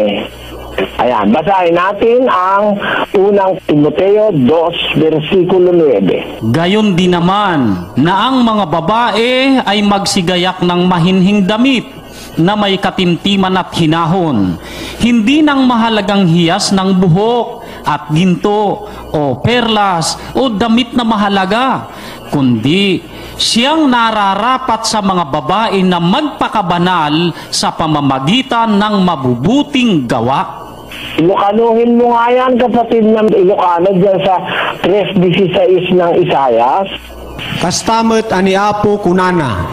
Speaker 3: Ayan, basahin natin ang unang Timoteo 2, versikulo 9.
Speaker 4: Gayon din naman na ang mga babae ay magsigayak ng mahinhing damit na may katimtiman at hinahon, hindi ng mahalagang hiyas ng buhok at ginto o perlas o damit na mahalaga, kundi siyang nararapat sa mga babae na magpakabanal sa pamamagitan ng mabubuting gawa.
Speaker 3: Ilokanuhin mo nga yan, kapatid ng Ilocano, dyan sa 3:16 ng Isayas.
Speaker 11: Kastamot ani Apo kunana,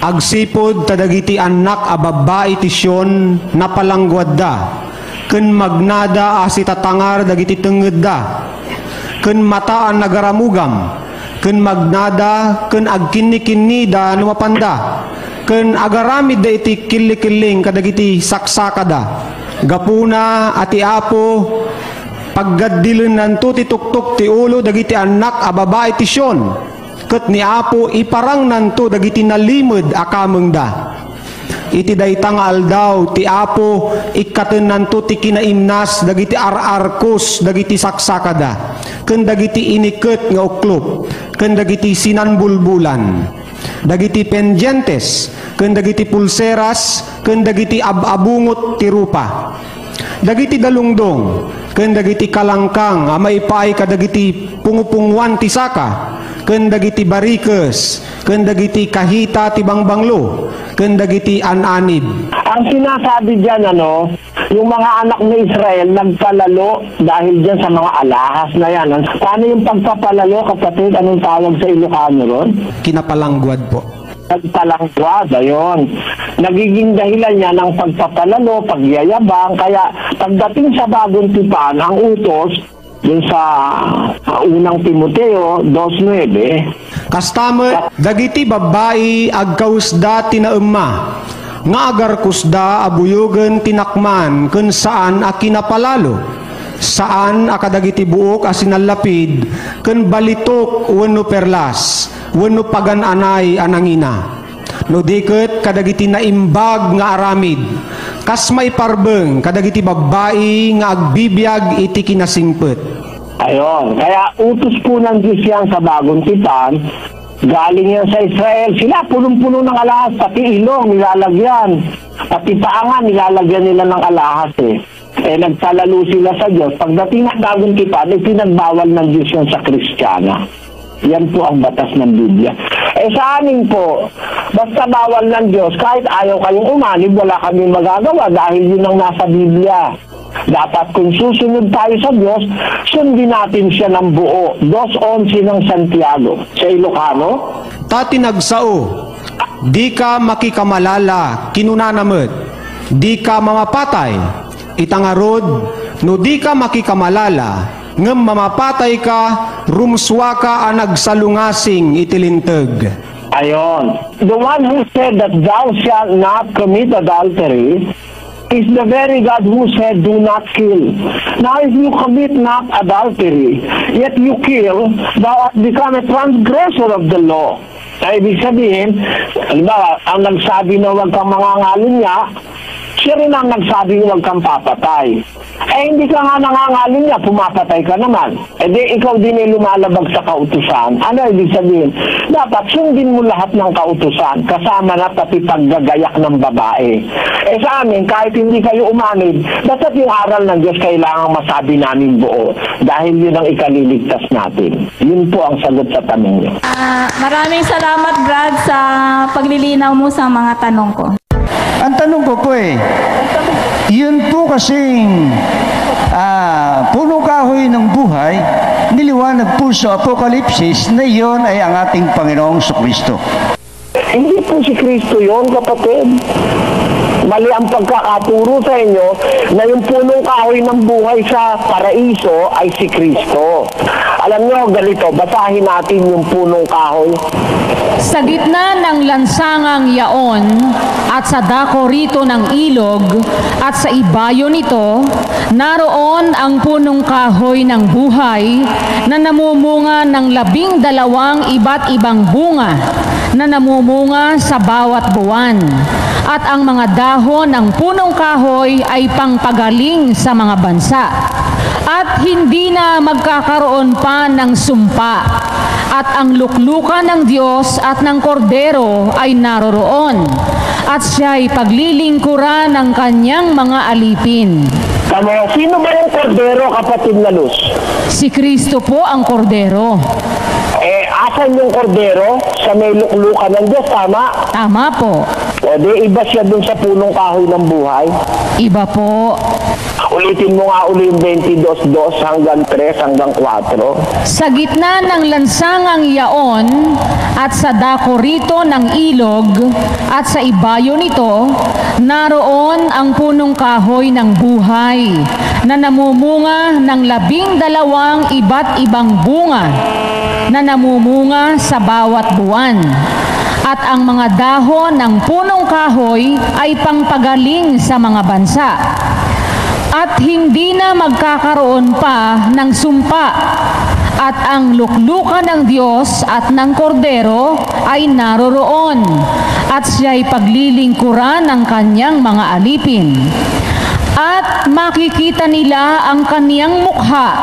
Speaker 11: agsipod tadagiti anak a babae ti Sion napalangguad da, ken magnada asi tatangar dagiti tenged da, ken mataan nagaramugam, ken magnada ken agkinni-kinni da numapanda, ken agaramid da iti killi-killing kadagiti saksakada. Gapuna ati Apo paggaddilen nanto ti tuktok ti ulo dagiti anak a babae ti Sion, ket ni Apo iparang nanto dagiti nalimod a kameng da. Iti daytang aldaw ti Apo ikkaten nanto ti kinaimnas dagiti ar-arkos dagiti saksakada, ken dagiti iniket nga uklop, ken dagiti sinanbulbulan, dagiti pendientes, ken dagiti pulseras, ken dagiti ababungot ti rupa, dagiti dalungdong, ken dagiti kalangkang a maipaay kadagiti pungupungwan ti saka, ken dagiti barikes, ken dagiti kahita ti bangbanglo, ken dagiti ananib.
Speaker 3: Ang sinasabi dyan, yung mga anak ni Israel nagpalalo dahil dyan sa mga alahas na yan. Paano yung pagpapalalo, kapatid? Anong tawag sa Ilocano ron?
Speaker 11: Kinapalangguad po.
Speaker 3: Nagpalangguad, ayun. Nagiging dahilan niya ng pagpapalalo, pagyayabang. Kaya pagdating sa bagong tipan, ang utos dun sa unang Timoteo 2:9.
Speaker 11: Kastamot dagiti babae agkausda tinaemma, nga agarkusda abuyogen tinakman ken saan a kinapalalo, saan a kadagiti buok a sinallapid ken balitok wenno perlas wenno pagan-anay anangina. No diket kadagiti naimbag nga aramid, kas may parbeng kadagiti babae nga agbibiyag iti kinasingpet.
Speaker 3: Ayon, kaya utos po ng Diyos yan sa bagong tipan. Galing yan sa Israel. Sila punong-puno ng alahas, pati ilong nilalagyan, pati paangan nilalagyan nila ng alahas nagpalalo sila sa Diyos. Pagdating ng bagong tipan, pinagbawal ng Diyos yan sa Kristiyana. Yan po ang batas ng Biblia. Sa amin po, basta bawal ng Diyos, kahit ayaw kayong umanib, wala kaming magagawa dahil yun ang nasa Biblia. Dapat kung susunod tayo sa Diyos, sundin natin siya ng buo. 2:11 ng Santiago. Sa Ilocano,
Speaker 11: tatinagsao, di ka makikamalala, kinunanamot, di ka mamapatay, itangarod, no di ka makikamalala, ngem mamapatay ka, rumswa ka ang nagsalungasing itilintag.
Speaker 3: Ayon. The one who said that thou shalt not commit adultery is the very God who said, do not kill. Now, if you commit not adultery, yet you kill, thou art become a transgressor of the law. Na ibig sabihin, halimbawa, ang nagsabi na huwag kang mangangalin niya, siya rin ang nagsabi huwag kang papatay. Hindi ka nga nangangalin niya, pumapatay ka naman. Di ikaw din ay lumalabag sa kautusan. Ano ibig sabihin? Dapat sundin mo lahat ng kautusan, kasama na pati paggagayak ng babae. Sa amin, kahit hindi kayo umanid, basta't yung aral ng Diyos kailangang masabi namin buo. Dahil yun ang ikaliligtas natin. Yun po ang sagot sa tanong niyo.
Speaker 19: Maraming salamat, Brad, sa paglilinaw mo sa mga tanong ko.
Speaker 20: Ang tanong ko po yun po kasing puno kahoy ng buhay, niliwanag po sa Apokalipsis na yun ay ang ating Panginoong Kristo.
Speaker 3: Hindi po si Kristo yun, kapatid. Mali ang pagkakaturo sa inyo na yung punong kahoy ng buhay sa paraiso ay si Kristo. Alam nyo, ganito, basahin natin yung punong kahoy.
Speaker 5: Sa gitna ng lansangang yaon at sa dako rito ng ilog at sa ibayo nito, naroon ang punong kahoy ng buhay na namumunga ng 12 iba't ibang bunga na namumunga sa bawat buwan. At ang mga dahon ng punong kahoy ay pangpagaling sa mga bansa. At hindi na magkakaroon pa ng sumpa. At ang luklukan ng Diyos at ng Kordero ay naroroon. At siya'y paglilingkuran ng kanyang mga alipin.
Speaker 3: Sino ba yung Kordero, kapatid na Luz?
Speaker 5: Si Kristo po ang Kordero.
Speaker 3: Nasaan yung kordero? Sa may luklukan ng Diyos, tama?
Speaker 5: Tama po.
Speaker 3: O di iba siya dun sa punong kahoy ng buhay?
Speaker 5: Iba po.
Speaker 3: Ulitin mo nga uli yung 22:2 hanggang 3 hanggang 4.
Speaker 5: Sa gitna ng lansangang yaon at sa dako rito ng ilog at sa ibayo nito, naroon ang punong kahoy ng buhay na namumunga ng 12 iba't ibang bunga na namumunga sa bawat buwan. At ang mga dahon ng punong kahoy ay pangpagaling sa mga bansa. At hindi na magkakaroon pa ng sumpa. At ang luklukan ng Diyos at ng kordero ay naroroon. At siya'y paglilingkuran ng kanyang mga alipin. At makikita nila ang kaniyang mukha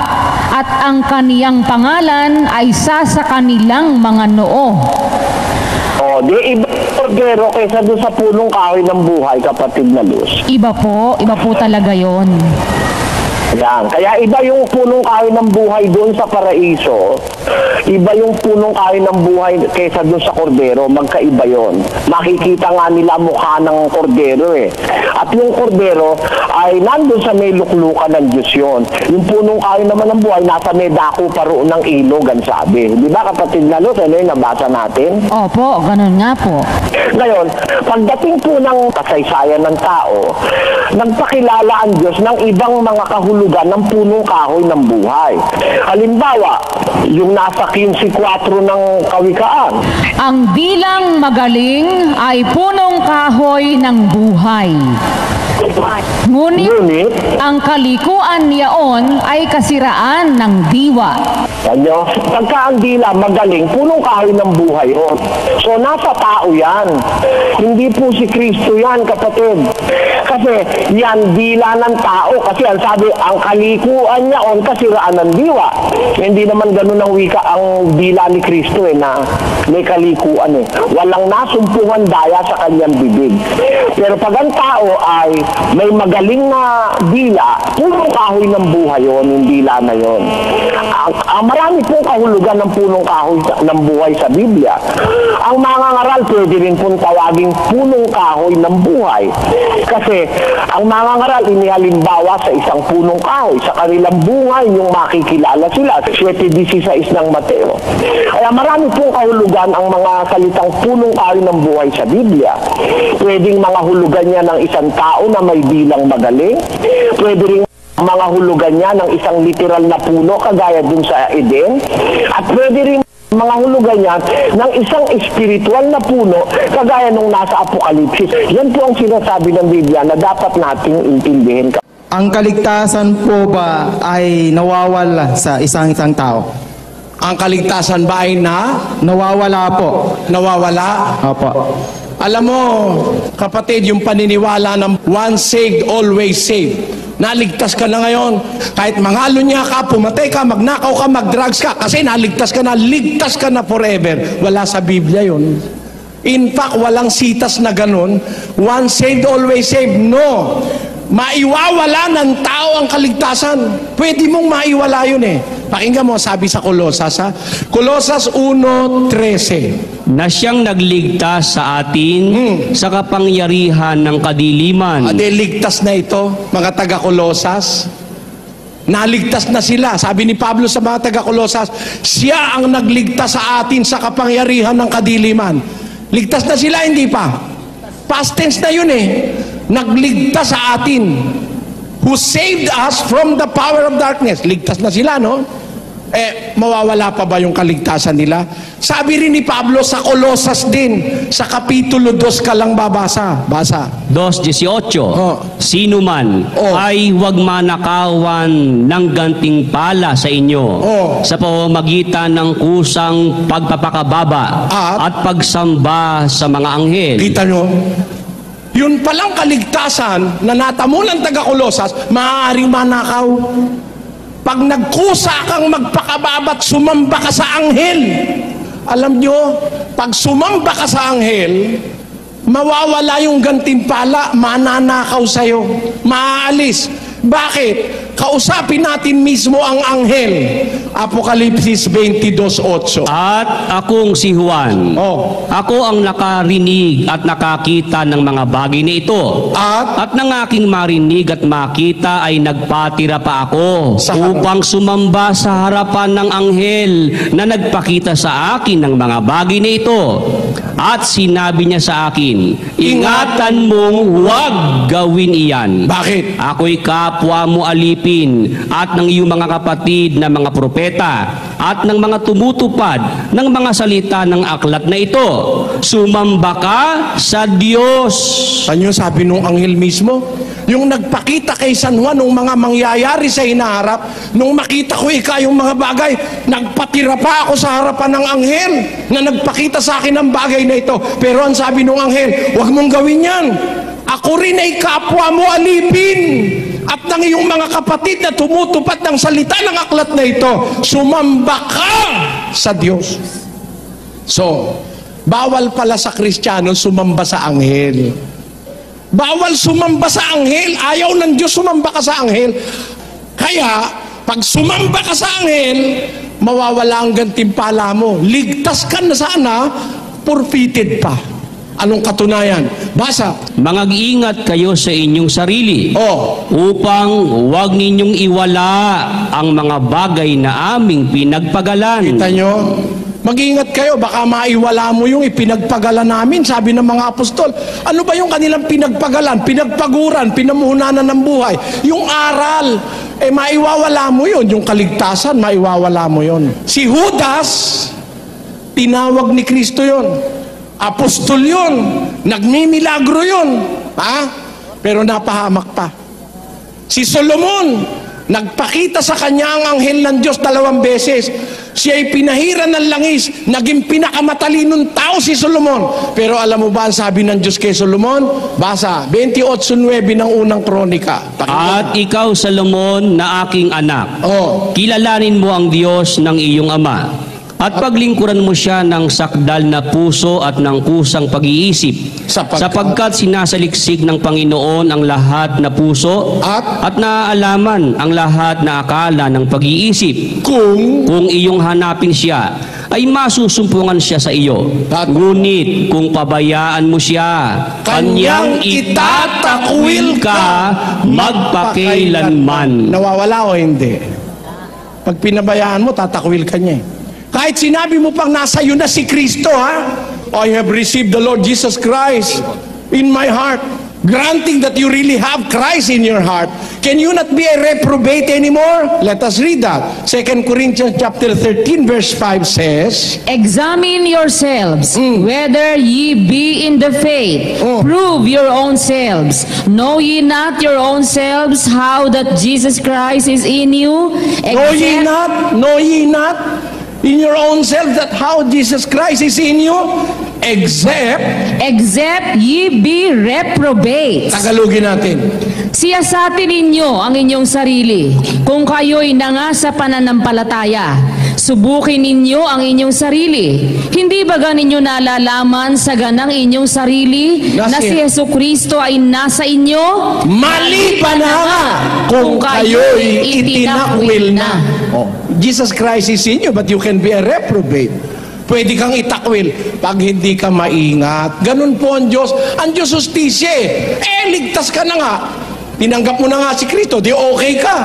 Speaker 5: at ang kaniyang pangalan ay sa kanilang mga noo.
Speaker 3: O, di iba kordero kaysa doon sa punong kahoy ng buhay, kapatid na Luz.
Speaker 5: Iba po talaga yon.
Speaker 3: Yan. Kaya iba yung punong kahoy ng buhay doon sa paraiso, iba yung punong kahoy ng buhay kaysa doon sa kordero, magkaiba yon. Makikita nga nila mukha ng kordero eh. At yung kordero ay nandun sa may luklukan ng Diyos yun. Yung punong kahoy naman ng buhay, nasa may dako pa roon ng ilog, ang sabi. Di ba, kapatid na Luz, ano yung nabasa natin?
Speaker 5: Opo, ganun nga po.
Speaker 3: Ngayon, pagdating po ng kasaysayan ng tao, nagpakilala ang Diyos ng ibang mga kahulugan ng punong kahoy ng buhay. Halimbawa, yung nasa 15:4 ng Kawikaan.
Speaker 5: Ang bilang magaling ay punong kahoy ng buhay. Ngunit ang kalikuan niyaon ay kasiraan ng diwa.
Speaker 3: Ano? Pagka ang dila magaling, punong kahoy ng buhay yun. So nasa tao yan. Hindi po si Kristo yan, kapatid. Kasi yan dila ng tao. Kasi ang sabi, ang kalikuan niya on kasiraan ng diwa. Hindi naman ganun ang wika ang dila ni Kristo na may kalikuan eh. Walang nasumpungan daya sa kanyang bibig. Pero pag ang tao ay may magaling na dila, punong kahoy ng buhay yun, yung dila na yun. Marami pong kahulugan ng punong kahoy ng buhay sa Biblia. Ang mga ngaral pwede rin pong tawaging punong kahoy ng buhay. Kasi ang mga ngaral inihalimbawa sa isang punong kahoy. Sa kanilang bunga, yung makikilala sila. 7:16 ng Mateo. Kaya marami pong kahulugan ang mga salitang punong kahoy ng buhay sa Biblia. Pwedeng mga hulugan niya ng isang tao na may bilang magaling. Pwede rin mga hulugan niya ng isang literal na puno kagaya dun sa Eden. At pwede rin mga hulugan niya ng isang espiritual na puno kagaya nung nasa Apokalipsis. Yan po ang sinasabi ng Biblia na dapat nating intindihin.
Speaker 21: Ang kaligtasan po ba ay nawawala sa isang tao?
Speaker 13: Ang kaligtasan ba ay
Speaker 21: nawawala po?
Speaker 13: Nawawala?
Speaker 21: Opo.
Speaker 13: Alam mo, kapatid, yung paniniwala ng once saved, always saved. Naligtas ka na ngayon. Kahit mangalunya ka, pumatay ka, magnakaw ka, magdrugs ka, kasi naligtas ka na, ligtas ka na forever. Wala sa Biblia yun. In fact, walang sitas na ganun. Once saved, always saved. No. Maiwawala ng tao ang kaligtasan. Pwede mong maiwala yun eh. Pakinggan mo, sabi sa Kolosas, ha? Kolosas 1:13.
Speaker 14: Na siyang nagligtas sa atin sa kapangyarihan ng kadiliman.
Speaker 13: Ligtas na ito, mga taga-Kolosas. Naligtas na sila. Sabi ni Pablo sa mga taga-Kolosas, siya ang nagligtas sa atin sa kapangyarihan ng kadiliman. Ligtas na sila, hindi pa. Past tense na yun eh. Nagligtas sa atin. Who saved us from the power of darkness. Ligtas na sila, no? Mawawala pa ba yung kaligtasan nila? Sabi rin ni Pablo sa Kolosas din, sa Kapitulo 2 ka lang babasa. Basa.
Speaker 14: 2:18. Sino man ay huwag manakawan ng gantimpala sa inyo sa pamamagitan ng kusang pagpapakababa at pagsamba sa mga anghel.
Speaker 13: Kita nyo? Yun palang kaligtasan na natamo ng taga-Kolosas, maaaring manakaw. Pag nagkusa kang magpakababat, sumamba ka sa anghel. Alam nyo, pag sumamba ka sa anghel, mawawala yung gantimpala, mananakaw sa'yo, maaalis. Bakit? kausapin natin mismo ang anghel. Apokalipsis 22:8.
Speaker 14: At akong si Juan, ako ang nakarinig at nakakita ng mga bagay na ito. At nang aking marinig at makita ay nagpatira pa ako upang sumamba sa harapan ng anghel na nagpakita sa akin ng mga bagay na ito. At sinabi niya sa akin, ingatan mong huwag gawin iyan.
Speaker 13: Bakit?
Speaker 14: Ako'y kapwa mo alipin at ng iyong mga kapatid na mga propeta at ng mga tumutupad ng mga salita ng aklat na ito. Sumamba ka sa Diyos.
Speaker 13: Ano sabi nung anghel mismo? Yung nagpakita kay San Juan ng mga mangyayari sa hinaharap, nung makita ko yung mga bagay, nagpatira pa ako sa harapan ng anghel na nagpakita sa akin ng bagay na ito. Pero ang sabi nung anghel, huwag mong gawin yan. Ako rin ay kapwa mo alipin at ng iyong mga kapatid na tumutupad ng salita ng aklat na ito. Sumamba ka sa Diyos. So, bawal pala sa Kristiyano sumamba sa anghel. Bawal sumamba sa anghel. Ayaw ng Diyos sumamba ka sa anghel. Kaya, pag sumamba ka sa anghel, mawawala ang gantimpala mo. Ligtas ka na sana, forfeited pa. Anong katunayan? Basa.
Speaker 14: Mag-ingat kayo sa inyong sarili upang huwag ninyong iwala ang mga bagay na aming pinagpagalan.
Speaker 13: Kita nyo? Mag-ingat kayo, baka maiwala mo yung ipinagpagalan namin, sabi ng mga apostol. Ano ba yung kanilang pinagpagalan? Pinagpaguran, pinamuhunanan ng buhay. Yung aral, maiwawala mo yun. Yung kaligtasan, maiwawala mo yun. Si Judas, tinawag ni Kristo yun. Apostol yun. Nagmimilagro yun. Pero napahamak pa. Si Solomon, nagpakita sa kanya ang anghel ng Diyos 2 beses. Siya ay pinahiran ng langis. Naging pinakamatalinong tao si Solomon. Pero alam mo ba ang sabi ng Diyos kay Solomon? Basa, 28:9 ng unang kronika.
Speaker 14: At ikaw, Solomon, na aking anak, kilalanin mo ang Diyos ng iyong ama. At paglingkuran mo siya ng sakdal na puso at ng kusang pag-iisip, sapagkat sinasaliksik ng Panginoon ang lahat na puso at naaalaman ang lahat na akala ng pag-iisip. Kung iyong hanapin siya, ay masusumpungan siya sa iyo. Ngunit kung pabayaan mo siya, kanyang itatakwil ka magpakailanman.
Speaker 13: Nawawala o hindi? Pag pinabayaan mo, tatakwil ka niya. Kahit sinabi mo pang nasa iyo na si Kristo, I have received the Lord Jesus Christ in my heart. Granting that you really have Christ in your heart, can you not be a reprobate anymore? Let us read that. 2 Corinthians chapter 13 verse 5 says,
Speaker 5: examine yourselves whether ye be in the faith. Prove your own selves. Know ye not your own selves how that Jesus Christ is in you?
Speaker 13: Know ye not in your own self that how Jesus Christ is in you? Except
Speaker 5: ye be reprobates.
Speaker 13: Tagalogin natin.
Speaker 5: Siyasatin ninyo ang inyong sarili kung kayo'y nangasa pananampalataya. Subukin ninyo ang inyong sarili. Hindi ba ninyo nalalaman sa ganang inyong sarili na si Jesucristo ay nasa inyo?
Speaker 13: Maliban na nga kung kayo'y itinakwil na. Jesus Christ is in you, but you can be a reprobate. Pwede kang itakwil pag hindi ka maingat. Ganun po ang Diyos. Ang Diyos justisya ligtas ka na nga. Tinanggap mo na nga si Kristo, di okay ka.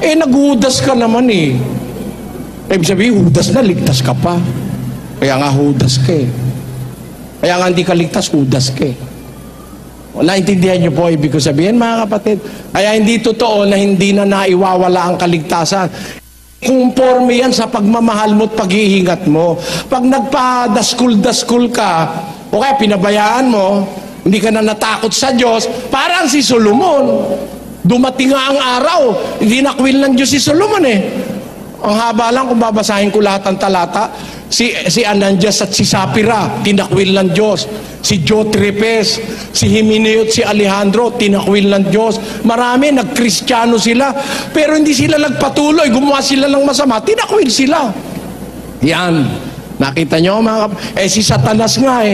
Speaker 13: Naghudas ka naman Ibig sabihin, hudas na, ligtas ka pa. Kaya nga hudas ka Kaya nga hindi ka ligtas, hudas ka Naintindihan niyo po ibig ko sabihin, mga kapatid? Kaya hindi totoo na hindi na naiwawala ang kaligtasan. Conforme yan sa pagmamahal mo at pag-iingat mo. Pag nagpa-daskul-daskul ka, o kaya pinabayaan mo, hindi ka na natakot sa Diyos, parang si Solomon. Dumating nga ang araw, hindi nakwil ng Diyos si Solomon Ang haba lang kung babasahin ko lahat ng talata. Si Ananias at si Sapphira, tinakwil ng Diyos. Si Jotrepes, si Himeneo at si Alejandro, tinakwil ng Diyos. Marami, nagkristyano sila. Pero hindi sila nagpatuloy, gumawa sila ng masama, tinakwil sila. Yan. Nakita nyo mga si Satanas nga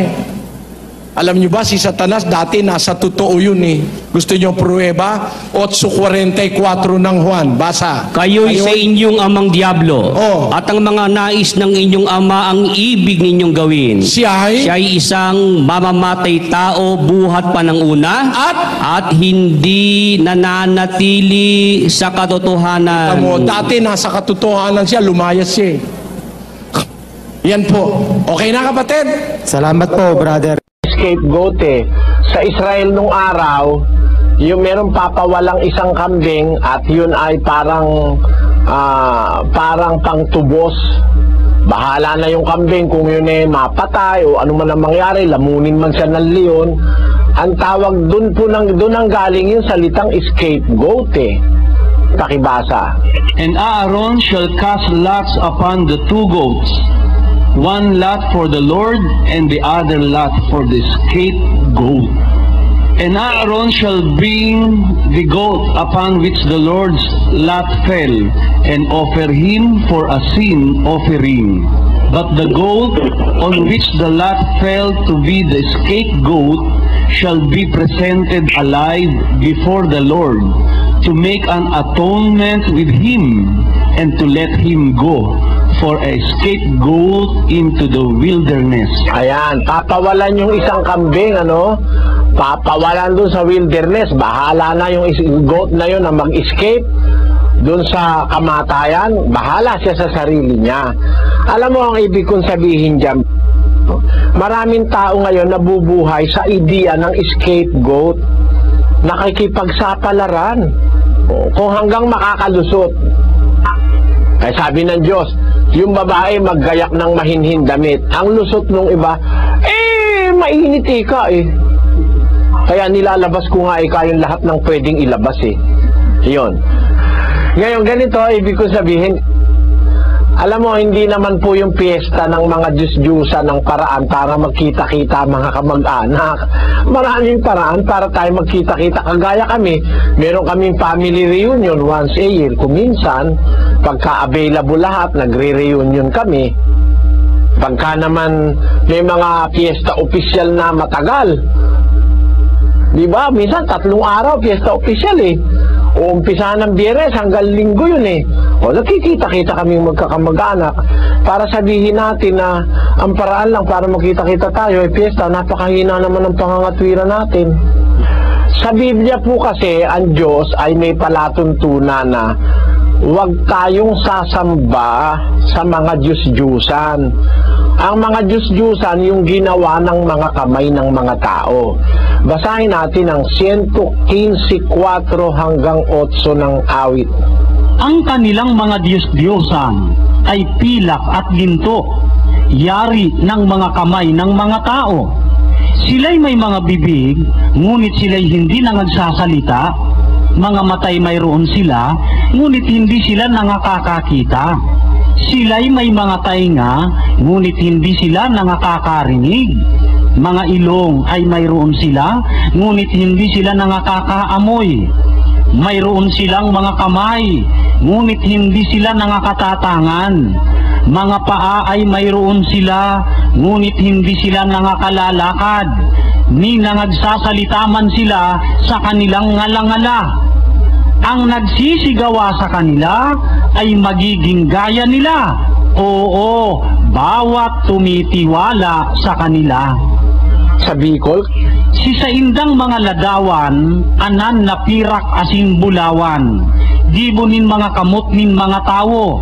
Speaker 13: Alam nyo ba, si Satanas dati nasa totoo yun eh. Gusto nyo pruweba? 8:44 ng Juan. Basa.
Speaker 14: Kayo'y sa inyong amang Diablo. At ang mga nais ng inyong ama ang ibig ninyong gawin. Siya'y isang mamamatay tao buhat pa ng una. At hindi nananatili sa katotohanan.
Speaker 13: Dati nasa katotohanan siya, lumayas siya. Yan po. Okay na kapatid?
Speaker 21: Salamat po, brother.
Speaker 3: Scapegoat eh. Sa Israel nung araw, yung merong papawalang isang kambing at yun ay parang pangtubos. Bahala na yung kambing kung yun eh mapatay o ano man ang mangyari, lamunin man siya ng leon. Ang tawag doon ang galing yung salitang scapegoat eh. Pakibasa.
Speaker 1: And Aaron shall cast lots upon the two goats, one lot for the Lord, and the other lot for the scapegoat. And Aaron shall bring the goat upon which the Lord's lot fell, and offer him for a sin offering. But the goat on which the lot fell to be the scapegoat shall be presented alive before the Lord, to make an atonement with him, and to let him go for a scapegoat into the wilderness.
Speaker 3: Ayan, papawalan yung isang kambing, ano? Papawalan dun sa wilderness. Bahala na yung goat na yun na mag-escape dun sa kamatayan. Bahala siya sa sarili niya. Alam mo ang ibig kong sabihin dyan? Maraming tao ngayon nabubuhay sa ideya ng scapegoat. Nakikipagsapalaran. Kung hanggang makakalusot. Ay sabi ng Diyos, yung babae maggayak ng mahinhin damit. Ang lusot nung iba, mainit ika eh. Kaya nilalabas ko nga ika yung lahat ng pwedeng ilabas eh. Yun. Ngayon ganito, ibig ko sabihin, alam mo, hindi naman po yung piyesta ng mga Diyos-Diyusa ng paraan para magkita-kita mga kamag-anak. Maraming paraan para tayo magkita-kita. Kagaya kami, meron kaming family reunion once a year. Kuminsan, pagka-available lahat, nagre-reunion kami. Pagka naman may mga piyesta opisyal na matagal, di ba? Minsan 3 araw piyesta opisyal eh. O umpisa ng Biyernes hanggang Linggo yun eh. O nakikita-kita kaming magkakamag-anak para sabihin natin na ang paraan lang para magkita-kita tayo ay piyesta. Napakahina naman ng pangangatwiran natin. Sa Biblia po kasi ang Diyos ay may palatuntunan na huwag tayong sasamba sa mga Diyos-Diyusan. Ang mga Diyos-Diyusan yung ginawa ng mga kamay ng mga tao. Basahin natin ang 115:4 hanggang 8 ng awit.
Speaker 4: Ang kanilang mga Diyos-Diyosan ay pilak at ginto, yari ng mga kamay ng mga tao. Sila'y may mga bibig, ngunit sila'y hindi nangagsasalita. Mga matay mayroon sila, ngunit hindi sila nangakakakita. Sila'y may mga tainga, ngunit hindi sila nangakakarinig. Mga ilong ay mayroon sila, ngunit hindi sila nangakakaamoy. Mayroon silang mga kamay, ngunit hindi sila nangakatatangan. Mga paa ay mayroon sila, ngunit hindi sila nangakalalakad. Ni nangagsasalita man sila sa kanilang ngalangala. Ang nagsisigawa sa kanila ay magiging gaya nila. Oo, bawat tumitiwala sa kanila.
Speaker 3: Sa Bicol,
Speaker 4: si sa indang mga ladawan, anan na pirak asing bulawan, gibunin mga kamot nin mga tao.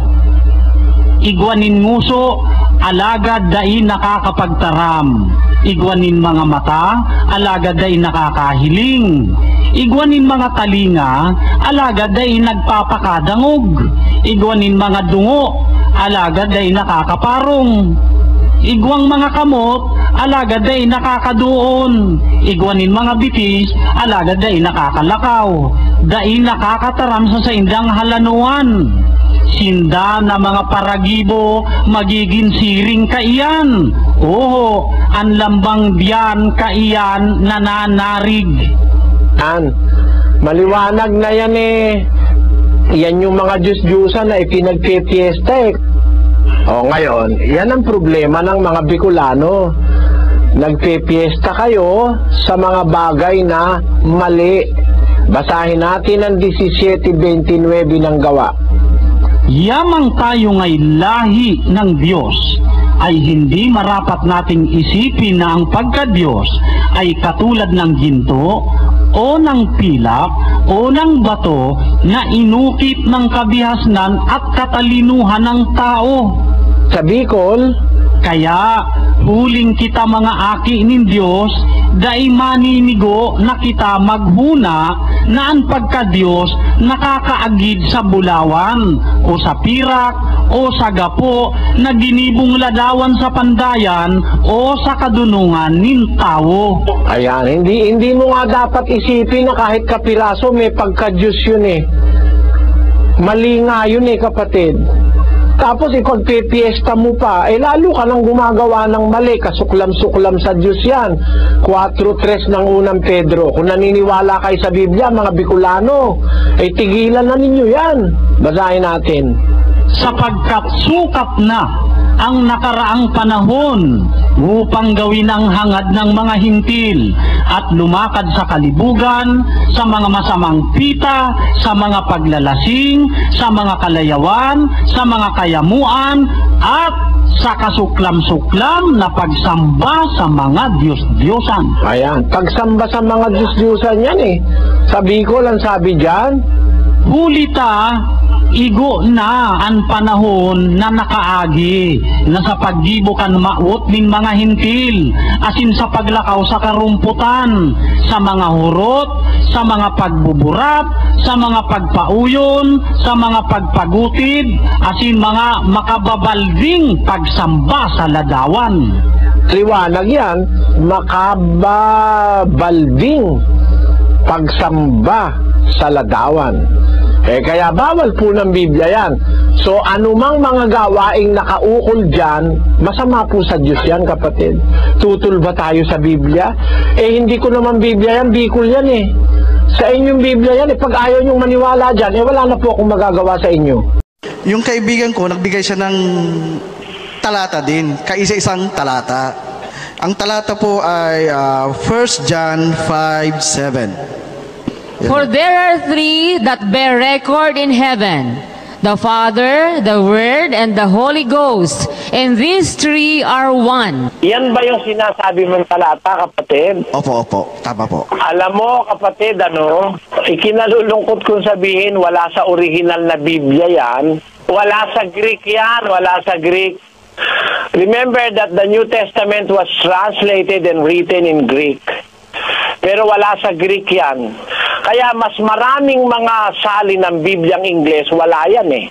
Speaker 4: Igwanin nguso, alagad dai nakakapagtaram. Igwanin mga mata, alagad dai nakakahiling. Igwanin mga talinga, alagad dai nagpapakadangog. Igwanin mga dungo, alagad dai nakakaparong. Igwang mga kamot, alagad ay nakakaduon. Igwanin mga bitis, alagad ay nakakalakaw. Dai nakakataram sa saindang halanuan. Sinda na mga paragibo, magiging siring kaiyan. Oo, ang lambang biyan kaiyan nananarig.
Speaker 3: Maliwanag na yan eh. Yan yung mga Diyos-Diyusan na ipinagpipiesta eh. O ngayon, yan ang problema ng mga Bicolano. Nagpipiesta kayo sa mga bagay na mali. Basahin natin ang 17:29 ng Gawa.
Speaker 4: Yamang tayo ngay lahi ng Diyos, ay hindi marapat nating isipin na ang pagka-Diyos ay katulad ng ginto o ng pilak o ng bato na inukit ng kabihasnan at katalinuhan ng tao.
Speaker 3: Sa Bicol,
Speaker 4: kaya huling kita mga aki ng Diyos, dai maninigo na kita maghuna na ang pagka-Diyos nakakaagid sa bulawan o sa pirak o sa gapo na ginibong ladawan sa pandayan o sa kadunungan nin tao.
Speaker 3: Ayan, hindi mo nga dapat isipin na kahit kapiraso may pagka-Diyos yun eh. Mali nga yun eh, kapatid. Tapos ipagpipiesta mo pa, lalo ka nang gumagawa ng mali, kasuklam-suklam sa Diyos yan. 4:3 ng unang Pedro. Kung naniniwala kayo sa Biblia, mga Bicolano, tigilan na ninyo yan. Basahin natin.
Speaker 4: Sapagkat sukat na ang nakaraang panahon upang gawin ang hangad ng mga hintil at lumakad sa kalibugan, sa mga masamang pita, sa mga paglalasing, sa mga kalayawan, sa mga kayamuan, at sa kasuklam-suklam na pagsamba sa mga Diyos-Diyosan.
Speaker 3: Ayan, pagsamba sa mga Diyos-Diyosan yan eh. Sa Bicol, ang sabi dyan,
Speaker 4: hulita, igo na ang panahon na nakaagi na sa paggibukan maot nin mga hintil, asin sa paglakaw sa karumputan, sa mga hurot, sa mga pagbuburat, sa mga pagpauyon, sa mga pagpagutid, asin mga makababalding pagsamba sa ladawan.
Speaker 3: Liwanag yan, makababalding pagsamba sa ladawan. Kaya bawal po ng Biblia yan. So anumang mga gawaing nakaukol dyan, masama po sa Diyos yan, kapatid. Tutul ba tayo sa Biblia? Hindi ko naman Biblia yan, Bicol yan eh. Sa inyong Biblia yan, pag ayaw nyong maniwala dyan, wala na po akong magagawa sa inyo.
Speaker 21: Yung kaibigan ko, nagbigay siya ng talata din, kaisa-isang talata. Ang talata po ay 1 John 5:7.
Speaker 5: For there are three that bear record in heaven, the Father, the Word, and the Holy Ghost, and these three are one.
Speaker 3: Yan ba yung sinasabi mong talata, kapatid?
Speaker 21: Opo, tama po.
Speaker 3: Alam mo, kapatid, ikinalulungkot kong sabihin, wala sa original na Biblia yan. Wala sa Greek yan, wala sa Greek. Remember that the New Testament was translated and written in Greek. Pero wala sa Greek yan. Kaya mas maraming mga salin ng Bibliang Ingles, wala yan eh.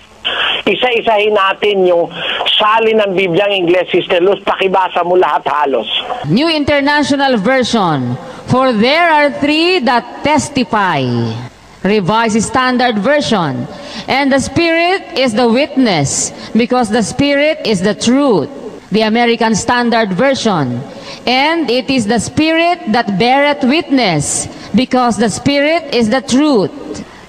Speaker 3: Isa-isahin natin yung salin ng Bibliang Ingles, Sister Luz, pakibasa mo lahat halos.
Speaker 5: New International Version, for there are three that testify. Revised Standard Version, and the Spirit is the witness, because the Spirit is the truth. The American Standard Version, and it is the Spirit that beareth witness, because the Spirit is the truth.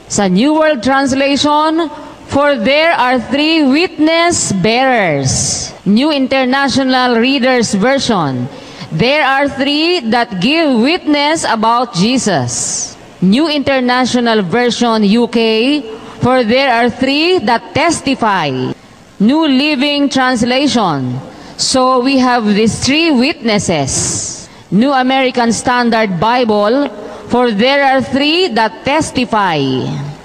Speaker 5: Sa New World Translation, for there are three witness bearers. New International Reader's Version, there are three that give witness about Jesus. New International Version UK, for there are three that testify. New Living Translation, so we have these three witnesses. New American Standard Bible, for there are three that testify.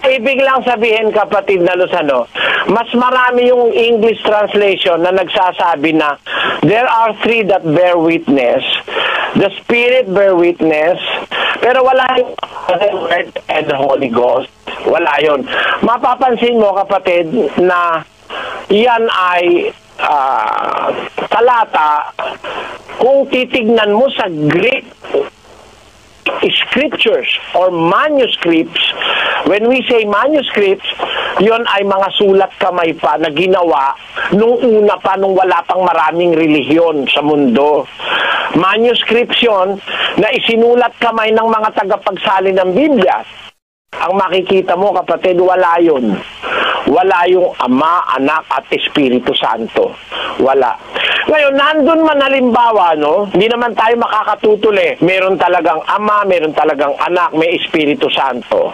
Speaker 3: Ibig lang sabihin, kapatid na Luzano, mas marami yung English translation na nagsasabi na there are three that bear witness. The Spirit bear witness, pero wala yung Word and the Holy Ghost. Wala yun. Mapapansin mo, kapatid, na yan ay talata, kung titignan mo sa Greek scriptures or manuscripts, when we say manuscripts, yon ay mga sulat kamay pa na ginawa nung una pa, nung wala pang maraming relihiyon sa mundo. Manuscripts yon na isinulat kamay ng mga tagapagsalin ng Biblia. Ang makikita mo, kapatid, wala yun. Wala yung Ama, Anak, at Espiritu Santo. Wala. Ngayon, nandun man halimbawa, no? Hindi naman tayo makakatutuli. Meron talagang Ama, meron talagang Anak, may Espiritu Santo.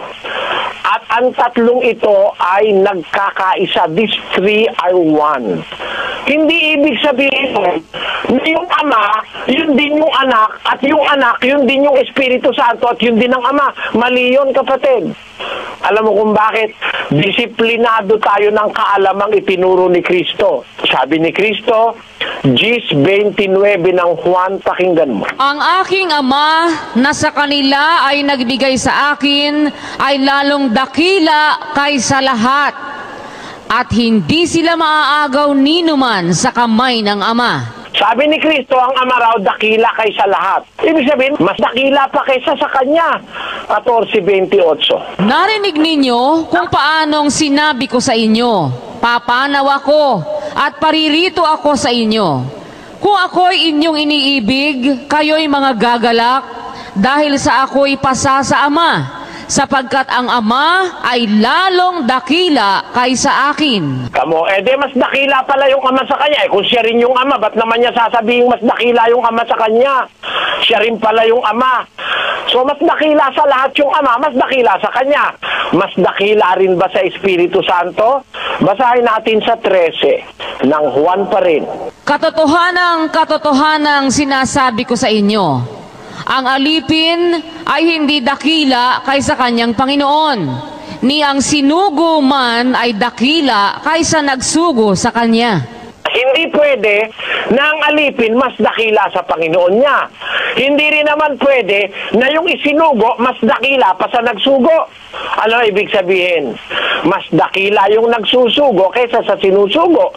Speaker 3: At ang tatlong ito ay nagkakaisa. These three are one. Hindi ibig sabihin na yung Ama, yun din yung Anak, at yung Anak, yun din yung Espiritu Santo, at yun din ang Ama. Mali yun, kapatid. Alam mo kung bakit? Disiplinado tayo ng kaalamang itinuro ni Kristo. Sabi ni Kristo, Gis 29 ng Juan, pakinggan mo.
Speaker 5: Ang aking Ama na sa kanila ay nagbigay sa akin ay lalong dakila kaysa lahat, at hindi sila maaagaw ninuman sa kamay ng Ama.
Speaker 3: Sabi ni Kristo, ang Ama raw dakila kaysa lahat. Ibig sabihin, mas dakila pa kaysa sa Kanya. 14:28.
Speaker 5: Narinig ninyo kung paanong sinabi ko sa inyo, papanaw ako at paririto ako sa inyo. Kung ako'y inyong iniibig, kayo'y mga gagalak dahil sa ako'y pasa sa Ama, sapagkat ang Ama ay lalong dakila kaysa akin.
Speaker 3: Kamo, mas dakila pala yung Ama sa Kanya. Kung siya rin yung Ama, ba't naman niya sasabihin mas dakila yung Ama sa Kanya? Siya rin pala yung Ama. So, mas dakila sa lahat yung Ama, mas dakila sa Kanya. Mas dakila rin ba sa Espiritu Santo? Basahin natin sa 13 ng Juan pa rin.
Speaker 5: Katotohanang sinasabi ko sa inyo, ang alipin ay hindi dakila kaysa kanyang Panginoon, ni ang sinugo man ay dakila kaysa nagsugo sa kanya.
Speaker 3: Hindi pwede na ang alipin mas dakila sa Panginoon niya. Hindi rin naman pwede na yung isinugo mas dakila pa sa nagsugo. Ano ibig sabihin? Mas dakila yung nagsusugo kaysa sa sinusugo.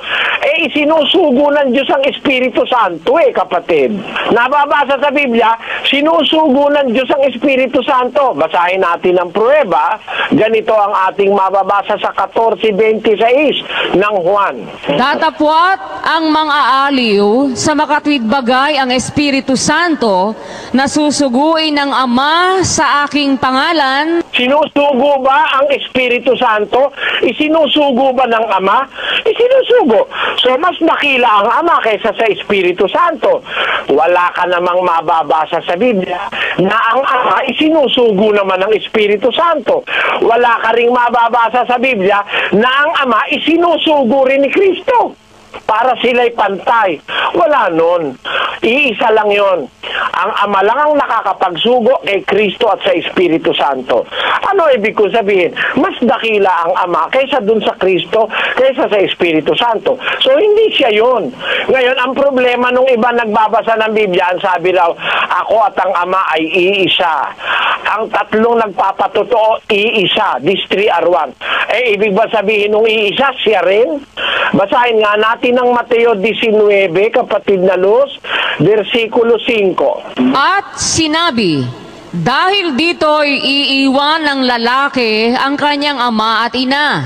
Speaker 3: Isinusugo ng Diyos ang Espiritu Santo kapatid. Nababasa sa Biblia, sinusugo ng Diyos ang Espiritu Santo. Basahin natin ang pruweba. Ganito ang ating mababasa sa 14:26 ng Juan.
Speaker 5: Datapwat ang mga aaliw sa makatwid bagay ang Espiritu Santo na susuguin ng Ama sa aking pangalan.
Speaker 3: Sinusugo ba ang Espiritu Santo? Isinusugo ba ng Ama? Isinusugo. So, mas dakila ang Ama kaysa sa Espiritu Santo. Wala ka namang mababasa sa Biblia na ang Ama isinusugo naman ng Espiritu Santo. Wala ka ring mababasa sa Biblia na ang Ama isinusugo rin ni Kristo. Para sila'y pantay. Wala nun. Iisa lang yon. Ang Ama lang ang nakakapagsugo kay Kristo at sa Espiritu Santo. Ano ibig ko sabihin? Mas dakila ang Ama kaysa dun sa Kristo, kaysa sa Espiritu Santo. So, hindi siya yon. Ngayon, ang problema nung iba nagbabasa ng Biblia, ang sabi raw, ako at ang Ama ay iisa. Ang tatlong nagpapatotoo, iisa. These three are one. Ibig ba sabihin nung iisa, siya rin? Basahin nga natin ng Mateo 19, kapatid na Luz, versikulo 5.
Speaker 5: At sinabi, dahil dito'y iiwan ng lalaki ang kanyang ama at ina,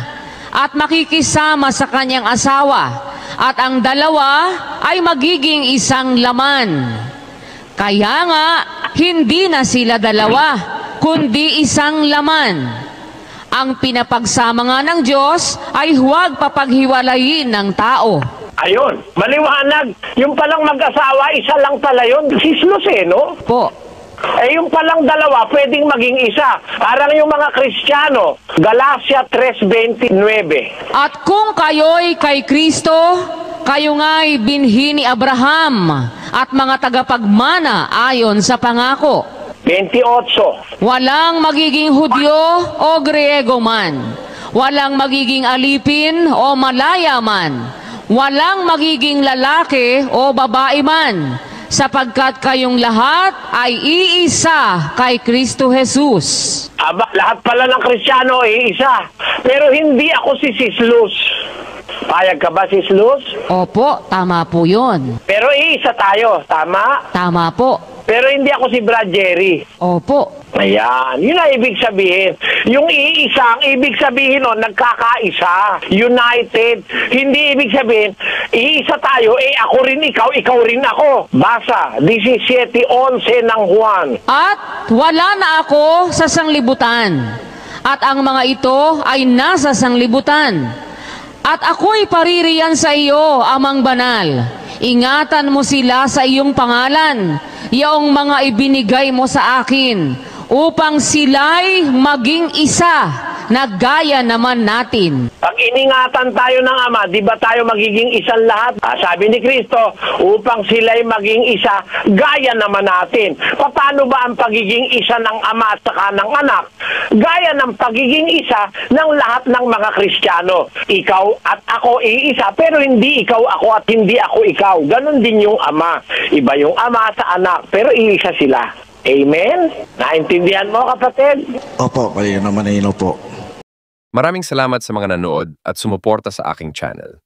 Speaker 5: at makikisama sa kanyang asawa, at ang dalawa ay magiging isang laman. Kaya nga, hindi na sila dalawa, kundi isang laman. Ang pinapagsama nga ng Diyos ay huwag papaghiwalayin ng tao.
Speaker 3: Ayun, maliwanag. Yung palang mag-asawa, isa lang pala yun. Sislos no?
Speaker 5: Po.
Speaker 3: Yung palang dalawa, pwedeng maging isa. Parang yung mga Kristiyano, Galacia 3:29.
Speaker 5: At kung kayo'y kay Kristo, kayo nga'y binhi ni Abraham at mga tagapagmana ayon sa pangako.
Speaker 3: 28.
Speaker 5: Walang magiging Hudyo o Griego man. Walang magiging alipin o malaya man. Walang magiging lalaki o babae man. Sapagkat kayong lahat ay iisa kay Kristo Jesus.
Speaker 3: Lahat pala ng Kristiyano ay iisa. Pero hindi ako si Sislus. Payag ka ba, Sislus?
Speaker 5: Opo, tama po yun.
Speaker 3: Pero iisa tayo, tama?
Speaker 5: Tama po.
Speaker 3: Pero hindi ako si Brad Jerry.
Speaker 5: Opo.
Speaker 3: Ayan, yun ang ibig sabihin. Yung iisa, ang ibig sabihin nun, nagkakaisa, united. Hindi ibig sabihin, iisa tayo, ako rin ikaw, ikaw rin ako. Basa, 17:11 ng Juan.
Speaker 5: At wala na ako sa sanglibutan. at ang mga ito ay nasa sanglibutan. At ako'y paririyan sa iyo, Amang Banal. Ingatan mo sila sa iyong pangalan, yaong mga ibinigay mo sa akin, upang sila'y maging isa na gaya naman natin.
Speaker 3: Pag iningatan tayo ng Ama, di ba tayo magiging isang lahat? Sabi ni Kristo, upang sila'y maging isa, gaya naman natin. Paano ba ang pagiging isa ng Ama at saka ng Anak? Gaya ng pagiging isa ng lahat ng mga Kristiyano. Ikaw at ako iisa, pero hindi ikaw ako at hindi ako ikaw. Ganon din yung Ama. Iba yung Ama sa Anak, pero iisa sila. Amen? Naintindihan mo, kapatid?
Speaker 21: Opo, kayo naman po.
Speaker 2: Maraming salamat sa mga nanood at sumuporta sa aking channel.